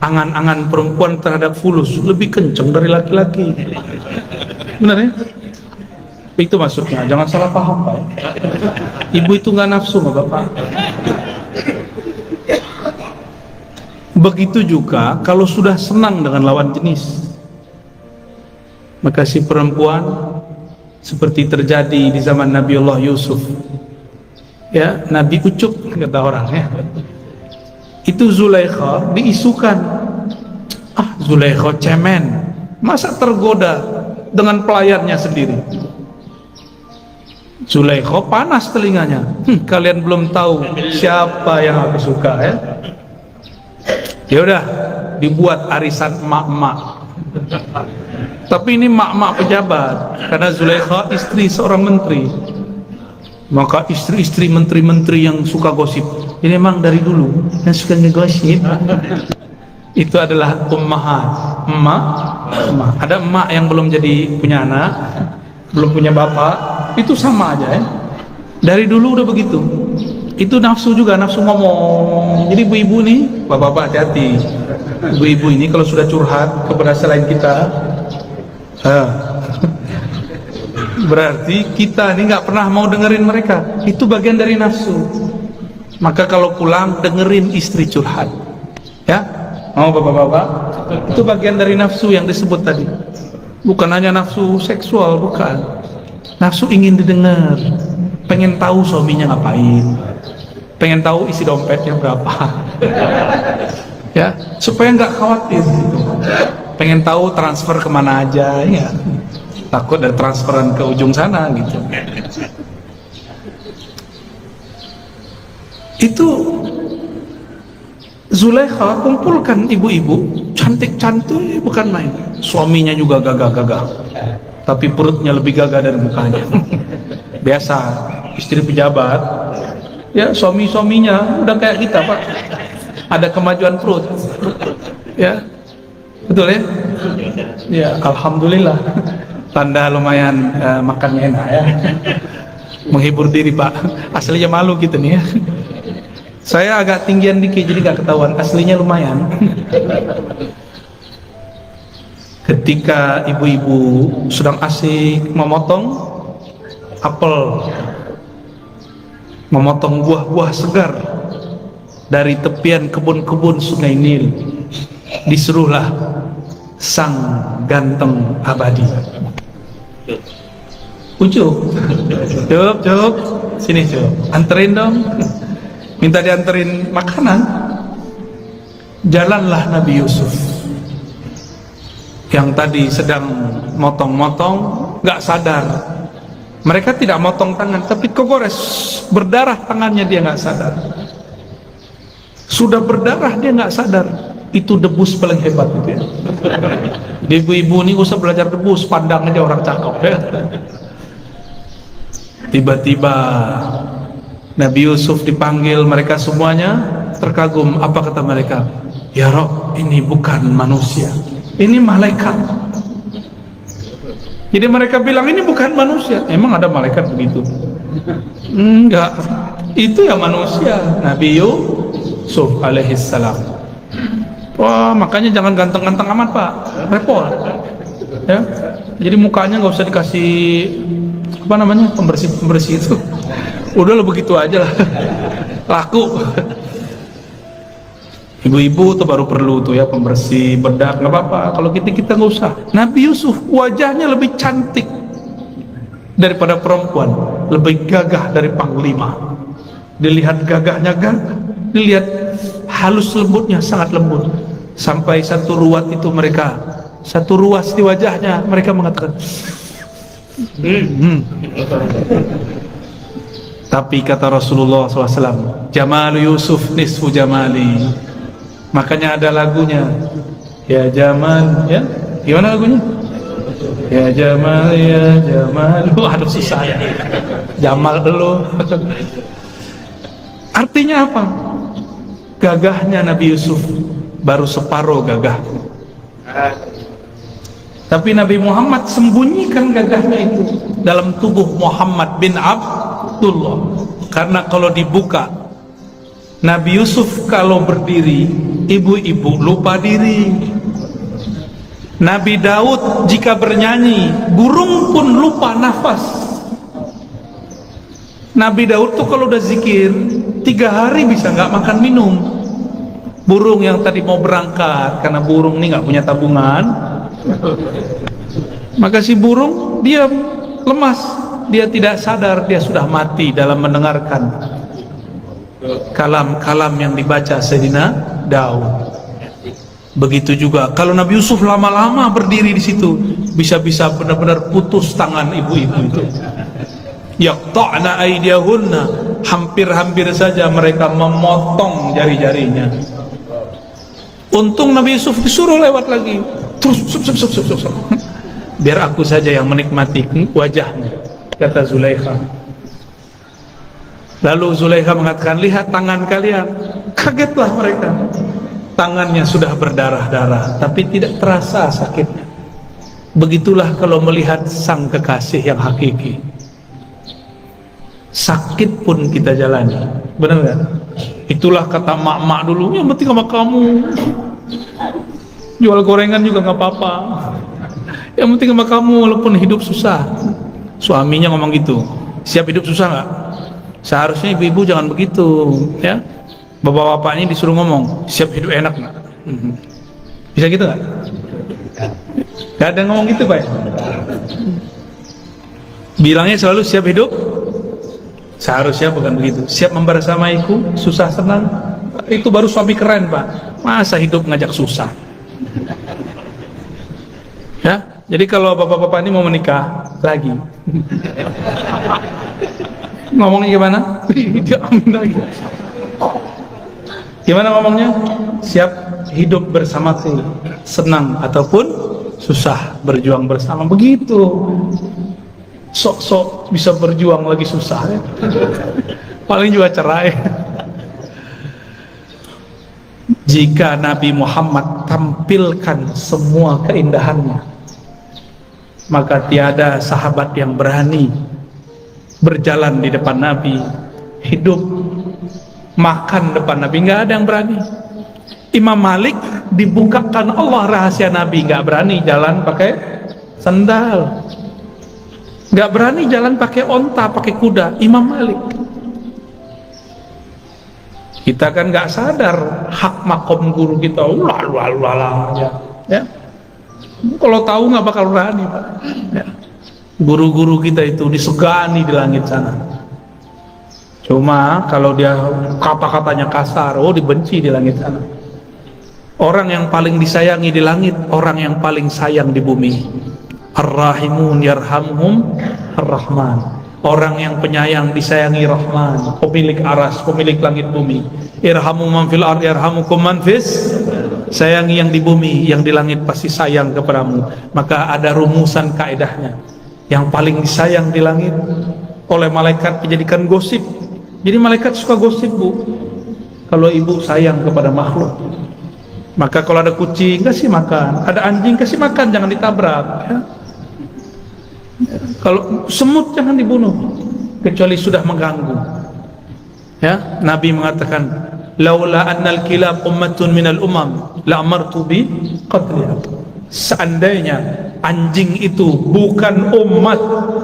Angan-angan perempuan terhadap fulus lebih kencang dari laki-laki. Benar ya? Itu maksudnya, jangan salah paham Pak. Ibu itu nggak nafsu sama bapak. Begitu juga kalau sudah senang dengan lawan jenis, maka si perempuan seperti terjadi di zaman Nabiullah Yusuf. Ya, Nabi ucup kata orang ya. Itu Zulaikha diisukan. Ah, Zulaikha cemen. Masa tergoda dengan pelayannya sendiri? Zulaikha panas telinganya. Kalian belum tahu siapa yang aku suka ya. Ya udah, dibuat arisan emak-emak. Tapi ini emak-emak pejabat, karena Zulaikha istri seorang menteri. Maka istri-istri menteri-menteri yang suka gosip, ini memang dari dulu yang suka ngegosip. Itu adalah ummahat, emak. Ada emak yang belum jadi punya anak, belum punya bapak, itu sama aja ya. Dari dulu udah begitu. Itu nafsu juga, nafsu ngomong. Jadi ibu-ibu nih, bapak-bapak hati-hati. Ibu-ibu ini kalau sudah curhat kepada selain kita, berarti kita ini nggak pernah mau dengerin mereka. Itu bagian dari nafsu. Maka kalau pulang dengerin istri curhat, ya, mau bapak-bapak. Itu bagian dari nafsu yang disebut tadi. Bukan hanya nafsu seksual, bukan. Nafsu ingin didengar, pengen tahu suaminya ngapain, pengen tahu isi dompetnya berapa, ya, supaya nggak khawatir. Gitu. Pengen tahu transfer kemana aja, ya. Takut ada transferan ke ujung sana gitu. Itu Zulaikha kumpulkan ibu-ibu cantik-cantik bukan main. Suaminya juga gagah-gagah, tapi perutnya lebih gagah dari mukanya. Biasa istri pejabat, ya suami-suaminya udah kayak kita Pak, ada kemajuan perut, ya betul ya. Ya alhamdulillah. Tanda lumayan makannya enak ya. Menghibur diri Pak. Aslinya malu gitu nih ya. Saya agak tinggian dikit jadi gak ketahuan. Aslinya lumayan. Ketika ibu-ibu sedang asik memotong apel, memotong buah-buah segar dari tepian kebun-kebun Sungai Nil, disuruhlah sang ganteng abadi. Ucup, cup, sini cup, anterin dong, minta dianterin makanan. Jalanlah Nabi Yusuf yang tadi sedang motong-motong, gak sadar. Mereka tidak motong tangan, tapi kegores, berdarah tangannya, dia gak sadar. Sudah berdarah dia gak sadar. Itu debus paling hebat itu ya. Ibu-ibu ini usah belajar debus, pandang aja orang cakep ya. Tiba-tiba Nabi Yusuf dipanggil, mereka semuanya terkagum. Apa kata mereka? Ya Rob, ini bukan manusia, ini malaikat. Jadi mereka bilang ini bukan manusia. Emang ada malaikat begitu? Enggak, itu ya manusia, Nabi Yusuf alaihissalam. Wah, makanya jangan ganteng-ganteng amat Pak, repot ya. Jadi mukanya nggak usah dikasih apa namanya, pembersih itu, udah lo begitu aja lah. Laku. Ibu-ibu tuh baru perlu tuh ya pembersih, bedak, nggak apa-apa. Kalau kita nggak usah. Nabi Yusuf wajahnya lebih cantik daripada perempuan, lebih gagah dari panglima. Dilihat gagahnya gagah, dilihat halus lembutnya sangat lembut. Sampai satu ruas itu mereka, satu ruas di wajahnya mereka mengatakan Tapi kata Rasulullah SAW, Jamal Yusuf nisfu jamali. Makanya ada lagunya, ya Jamal, ya gimana lagunya? Ya Jamal, ya Jamal. Aduh susah ya, Jamal dulu. Artinya apa? Gagahnya Nabi Yusuf baru separuh gagah. Tapi Nabi Muhammad sembunyikan gagahnya itu dalam tubuh Muhammad bin Abdullah. Karena kalau dibuka Nabi Yusuf kalau berdiri, ibu-ibu lupa diri. Nabi Daud jika bernyanyi, burung pun lupa nafas. Nabi Daud tuh kalau udah zikir 3 hari bisa nggak makan minum. Burung yang tadi mau berangkat, karena burung ini nggak punya tabungan, maka si burung dia lemas, dia tidak sadar dia sudah mati dalam mendengarkan kalam-kalam yang dibaca Sayyidina Daud. Begitu juga kalau Nabi Yusuf lama-lama berdiri di situ, bisa-bisa benar-benar putus tangan ibu-ibu itu. Yaqta'na aydiyahunna, hampir-hampir saja mereka memotong jari-jarinya. Untung Nabi Yusuf disuruh lewat lagi, terus sup. Biar aku saja yang menikmati wajahnya, kata Zulaikha. Lalu Zulaikha mengatakan, lihat tangan kalian. Kagetlah mereka, tangannya sudah berdarah-darah tapi tidak terasa sakitnya. Begitulah kalau melihat sang kekasih yang hakiki. Sakit pun kita jalani, benar kan? Itulah kata mak-mak dulu, yang penting sama kamu, jual gorengan juga nggak apa-apa, yang penting sama kamu walaupun hidup susah. Suaminya ngomong gitu. Siap hidup susah nggak? Seharusnya ibu-ibu jangan begitu, ya. Bapak-bapaknya disuruh ngomong, siap hidup enak nggak? Bisa gitu nggak? Gak ada ngomong gitu, Pak. Bilangnya selalu siap hidup. Seharusnya bukan begitu. Siap membersamaiku, susah senang. Itu baru suami keren, Pak. Masa hidup ngajak susah? Ya, jadi kalau bapak-bapak ini mau menikah lagi, ngomongnya gimana? Amin lagi. Gimana ngomongnya? Siap hidup bersamaku, senang ataupun susah, berjuang bersama. Begitu. Sok-sok bisa berjuang lagi susah, ya. Paling juga cerai. Jika Nabi Muhammad tampilkan semua keindahannya, maka tiada sahabat yang berani berjalan di depan Nabi, hidup makan depan Nabi, nggak ada yang berani. Imam Malik dibukakan Allah rahasia Nabi, nggak berani jalan pakai sandal, nggak berani jalan pakai onta, pakai kuda. Imam Malik. Kita kan nggak sadar hak makom guru kita, ya. Kalau tahu nggak bakal berani, Pak. Ya. Guru-guru kita itu disegani di langit sana. Cuma kalau dia kata-katanya kasar, dibenci di langit sana. Orang yang paling disayangi di langit, orang yang paling sayang di bumi. Ar-Rahimun yarhamhum Ar-Rahman. Orang yang penyayang disayangi Rahman, pemilik aras, pemilik langit bumi. Irhamu man fil ard yarhamukum man fis. Sayangi yang di bumi, yang di langit pasti sayang kepadamu. Maka ada rumusan kaidahnya. Yang paling disayang di langit oleh malaikat dijadikan gosip. Jadi malaikat suka gosip, Bu. Kalau ibu sayang kepada makhluk, maka kalau ada kucing kasih makan, ada anjing kasih makan, jangan ditabrak, ya. Kalau semut jangan dibunuh kecuali sudah mengganggu, ya. Nabi mengatakan, laula annal kilab ummatun minal umam la amartu bi qatliha. Seandainya anjing itu bukan umat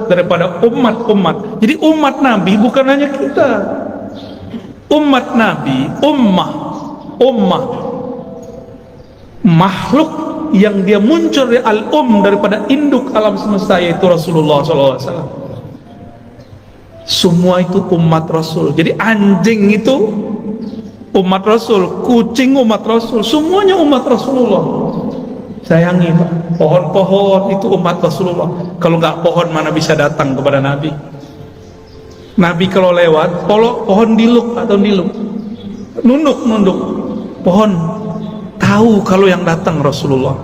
daripada umat-umat. Jadi umat Nabi bukan hanya kita. Umat Nabi, ummah makhluk yang dia muncul dari daripada induk alam semesta, yaitu Rasulullah SAW. Semua itu umat Rasul. Jadi anjing itu umat Rasul, kucing umat Rasul, semuanya umat Rasulullah. Sayangi, Pak. Pohon-pohon itu umat Rasulullah. Kalau nggak pohon mana bisa datang kepada Nabi? Nabi kalau lewat, pohon diluk atau nunduk. Pohon tahu kalau yang datang Rasulullah.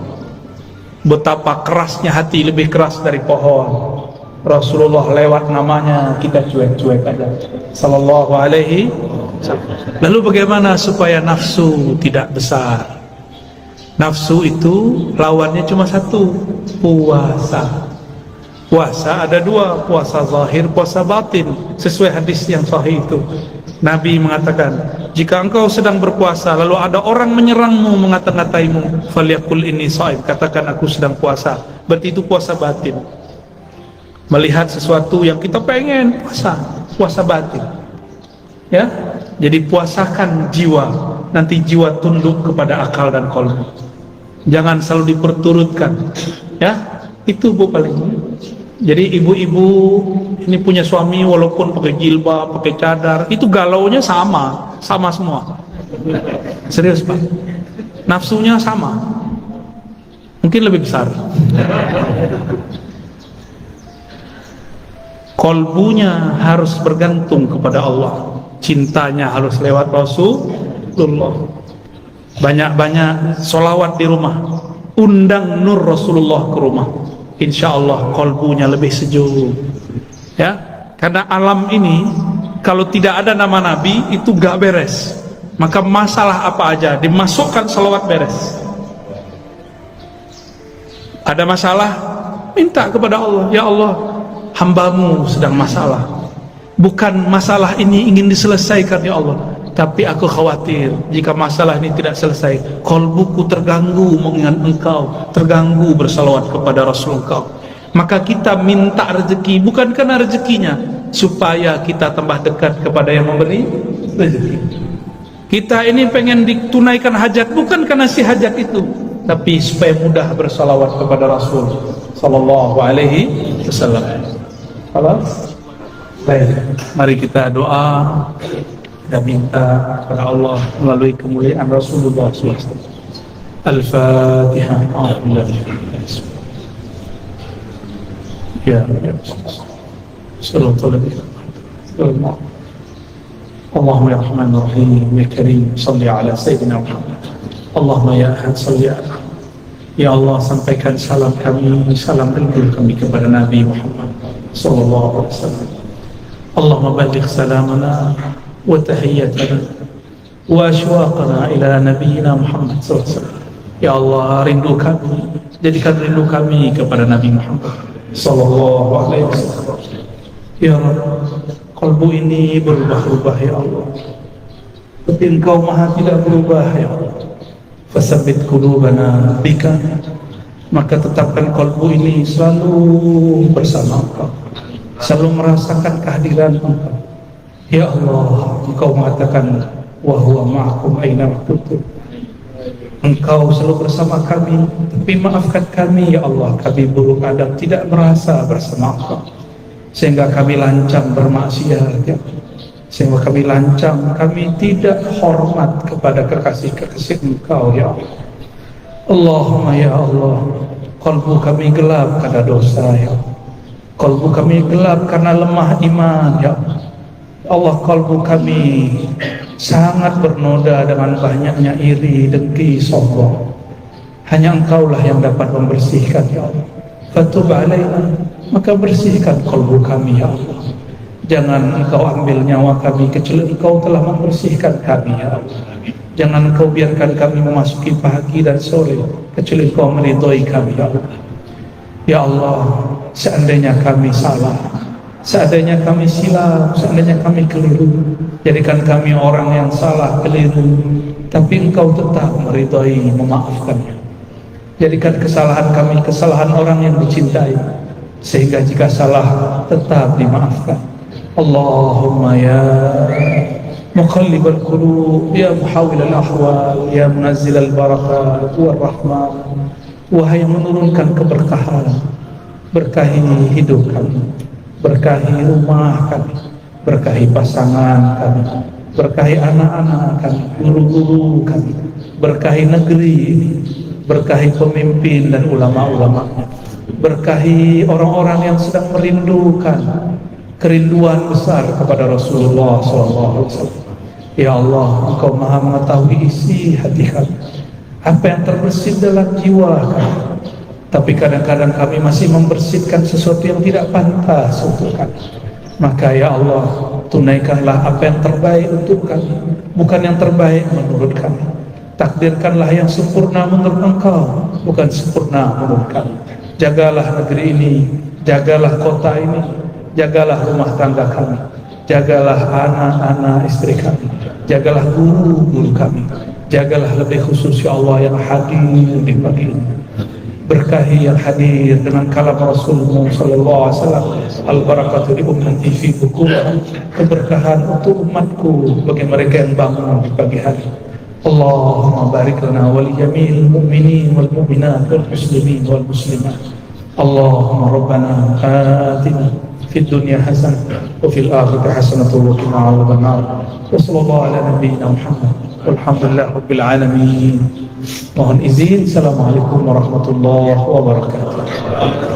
Betapa kerasnya hati, lebih keras dari pohon. Rasulullah lewat namanya, kita cuek-cuek aja. Sallallahu alaihi wasallam. Lalu bagaimana supaya nafsu tidak besar? Nafsu itu lawannya cuma satu, puasa. Puasa ada dua, puasa zahir, puasa batin. Sesuai hadis yang sahih itu, Nabi mengatakan, jika engkau sedang berpuasa lalu ada orang menyerangmu, mengata-ngataimu, falyaqul inni shaim, katakan aku sedang puasa. Berarti itu puasa batin. Melihat sesuatu yang kita pengen, puasa batin. Ya, jadi puasakan jiwa, nanti jiwa tunduk kepada akal dan qalbu. Jangan selalu diperturutkan. Ya, itu Bu paling. Jadi ibu-ibu ini punya suami walaupun pakai jilbab, pakai cadar, itu galaunya sama semua. Serius Pak, nafsunya sama, mungkin lebih besar. Kolbunya harus bergantung kepada Allah, cintanya harus lewat Rasulullah. Banyak-banyak sholawat di rumah, undang nur Rasulullah ke rumah, insya Allah kolbunya lebih sejuk. Ya, karena alam ini kalau tidak ada nama Nabi itu gak beres. Maka masalah apa aja dimasukkan sholawat beres. Ada masalah, minta kepada Allah, ya Allah, hambamu sedang masalah. Bukan masalah ini ingin diselesaikan ya Allah, tapi aku khawatir jika masalah ini tidak selesai, kolbuku terganggu mengingat engkau, terganggu bersalawat kepada Rasul engkau. Maka kita minta rezeki bukan karena rezekinya, supaya kita tambah dekat kepada yang memberi rezeki. Kita ini pengen ditunaikan hajat bukan karena si hajat itu, tapi supaya mudah bersalawat kepada Rasul sallallahu alaihi wasallam. Halas? Baik, mari kita doa dan minta kepada Allah melalui kemuliaan Rasulullah SAW. Al-Fatihah. Ya, sallallahu. Allahumma ya Rahman Rahim ya Karim, salli ala Sayyidina Muhammad. Allahumma ya Ahad, salli ala. Ya Allah, sampaikan salam kami, salam rindu kami kepada Nabi Muhammad sallallahu alaihi wasallam. Allahumma balligh salamana wa tahiyyatana wa ashwaqana ila nabiyyina Muhammad sallallahu alaihi wasallam. Ya Allah, rindu kami, jadikan rindu kami kepada Nabi Muhammad sallallahu alaihi wasallam. Ya Rabb, kalbu ini berubah-ubah ya Allah, tapi Engkau Maha tidak berubah ya Allah. Fasabbit qulubana bika, maka tetapkan kalbu ini selalu bersama Engkau, selalu merasakan kehadiran Engkau. Ya Allah, Engkau mengatakan wa huwa ma'akum aina ma kuntum. Engkau selalu bersama kami, tapi maafkan kami ya Allah, kami buruk adab tidak merasa bersama Engkau, sehingga kami lancang bermaksiat ya. Sehingga kami lancang, kami tidak hormat kepada kekasih-kekasih Engkau ya Allah. Allahumma ya Allah, kalbu kami gelap karena dosa ya Allah. Kalbu kami gelap karena lemah iman ya Allah. Allah, kalbu kami sangat bernoda dengan banyaknya iri, dengki, sombong. Hanya Engkaulah yang dapat membersihkan ya Allah. Fatub alaina, maka bersihkan kalbu kami ya Allah. Jangan Engkau ambil nyawa kami kecuali Engkau telah membersihkan kami ya Allah. Jangan Engkau biarkan kami memasuki pagi dan sore kecuali Engkau meridhoi kami ya Allah. Ya Allah, seandainya kami salah, seandainya kami silap, seandainya kami keliru, jadikan kami orang yang salah, keliru, tapi Engkau tetap meridhoi, memaafkannya. Jadikan kesalahan kami kesalahan orang yang dicintai, sehingga jika salah tetap dimaafkan. Allahumma ya muqallibal qulub, ya muhawwilal ahwal, ya munazzilal barakat war rahman, wahai yang menurunkan keberkahan, berkahi hidup kami, berkahi rumah kami, berkahi pasangan kami, berkahi anak-anak kami, guru-guru kami, berkahi negeri ini, berkahi pemimpin dan ulama-ulamanya, berkahi orang-orang yang sedang merindukan kerinduan besar kepada Rasulullah SAW. Ya Allah, Engkau Maha mengetahui isi hati kami, apa yang terbersit dalam jiwa kami, tapi kadang-kadang kami masih membersihkan sesuatu yang tidak pantas untuk kami. Maka ya Allah, tunaikanlah apa yang terbaik untuk kami, bukan yang terbaik menurut kami. Takdirkanlah yang sempurna menurut Engkau, bukan sempurna menurut kami. Jagalah negeri ini, jagalah kota ini, jagalah rumah tangga kami, jagalah anak-anak istri kami, jagalah guru-guru kami, jagalah lebih khusus ya Allah yang hadir di pagi ini. Berkahi yang hadir dengan kalam Rasulullah sallallahu alaihi wasallam, al barakatu li ummati fi bukulah, keberkahan untuk umatku bagi mereka yang bangun di pagi hari. Allahumma barik lana wa li jami'il mu'minin wal mu'minat wal muslimin wal muslimat. Allahumma rabbana atina fid dunya hasanah wa fil akhirati hasanah wa qina adzabannar. Wa sallallahu ala nabiyyina Muhammad walhamdulillahi rabbil alamin. Mohon izin, assalamualaikum warahmatullahi wabarakatuh.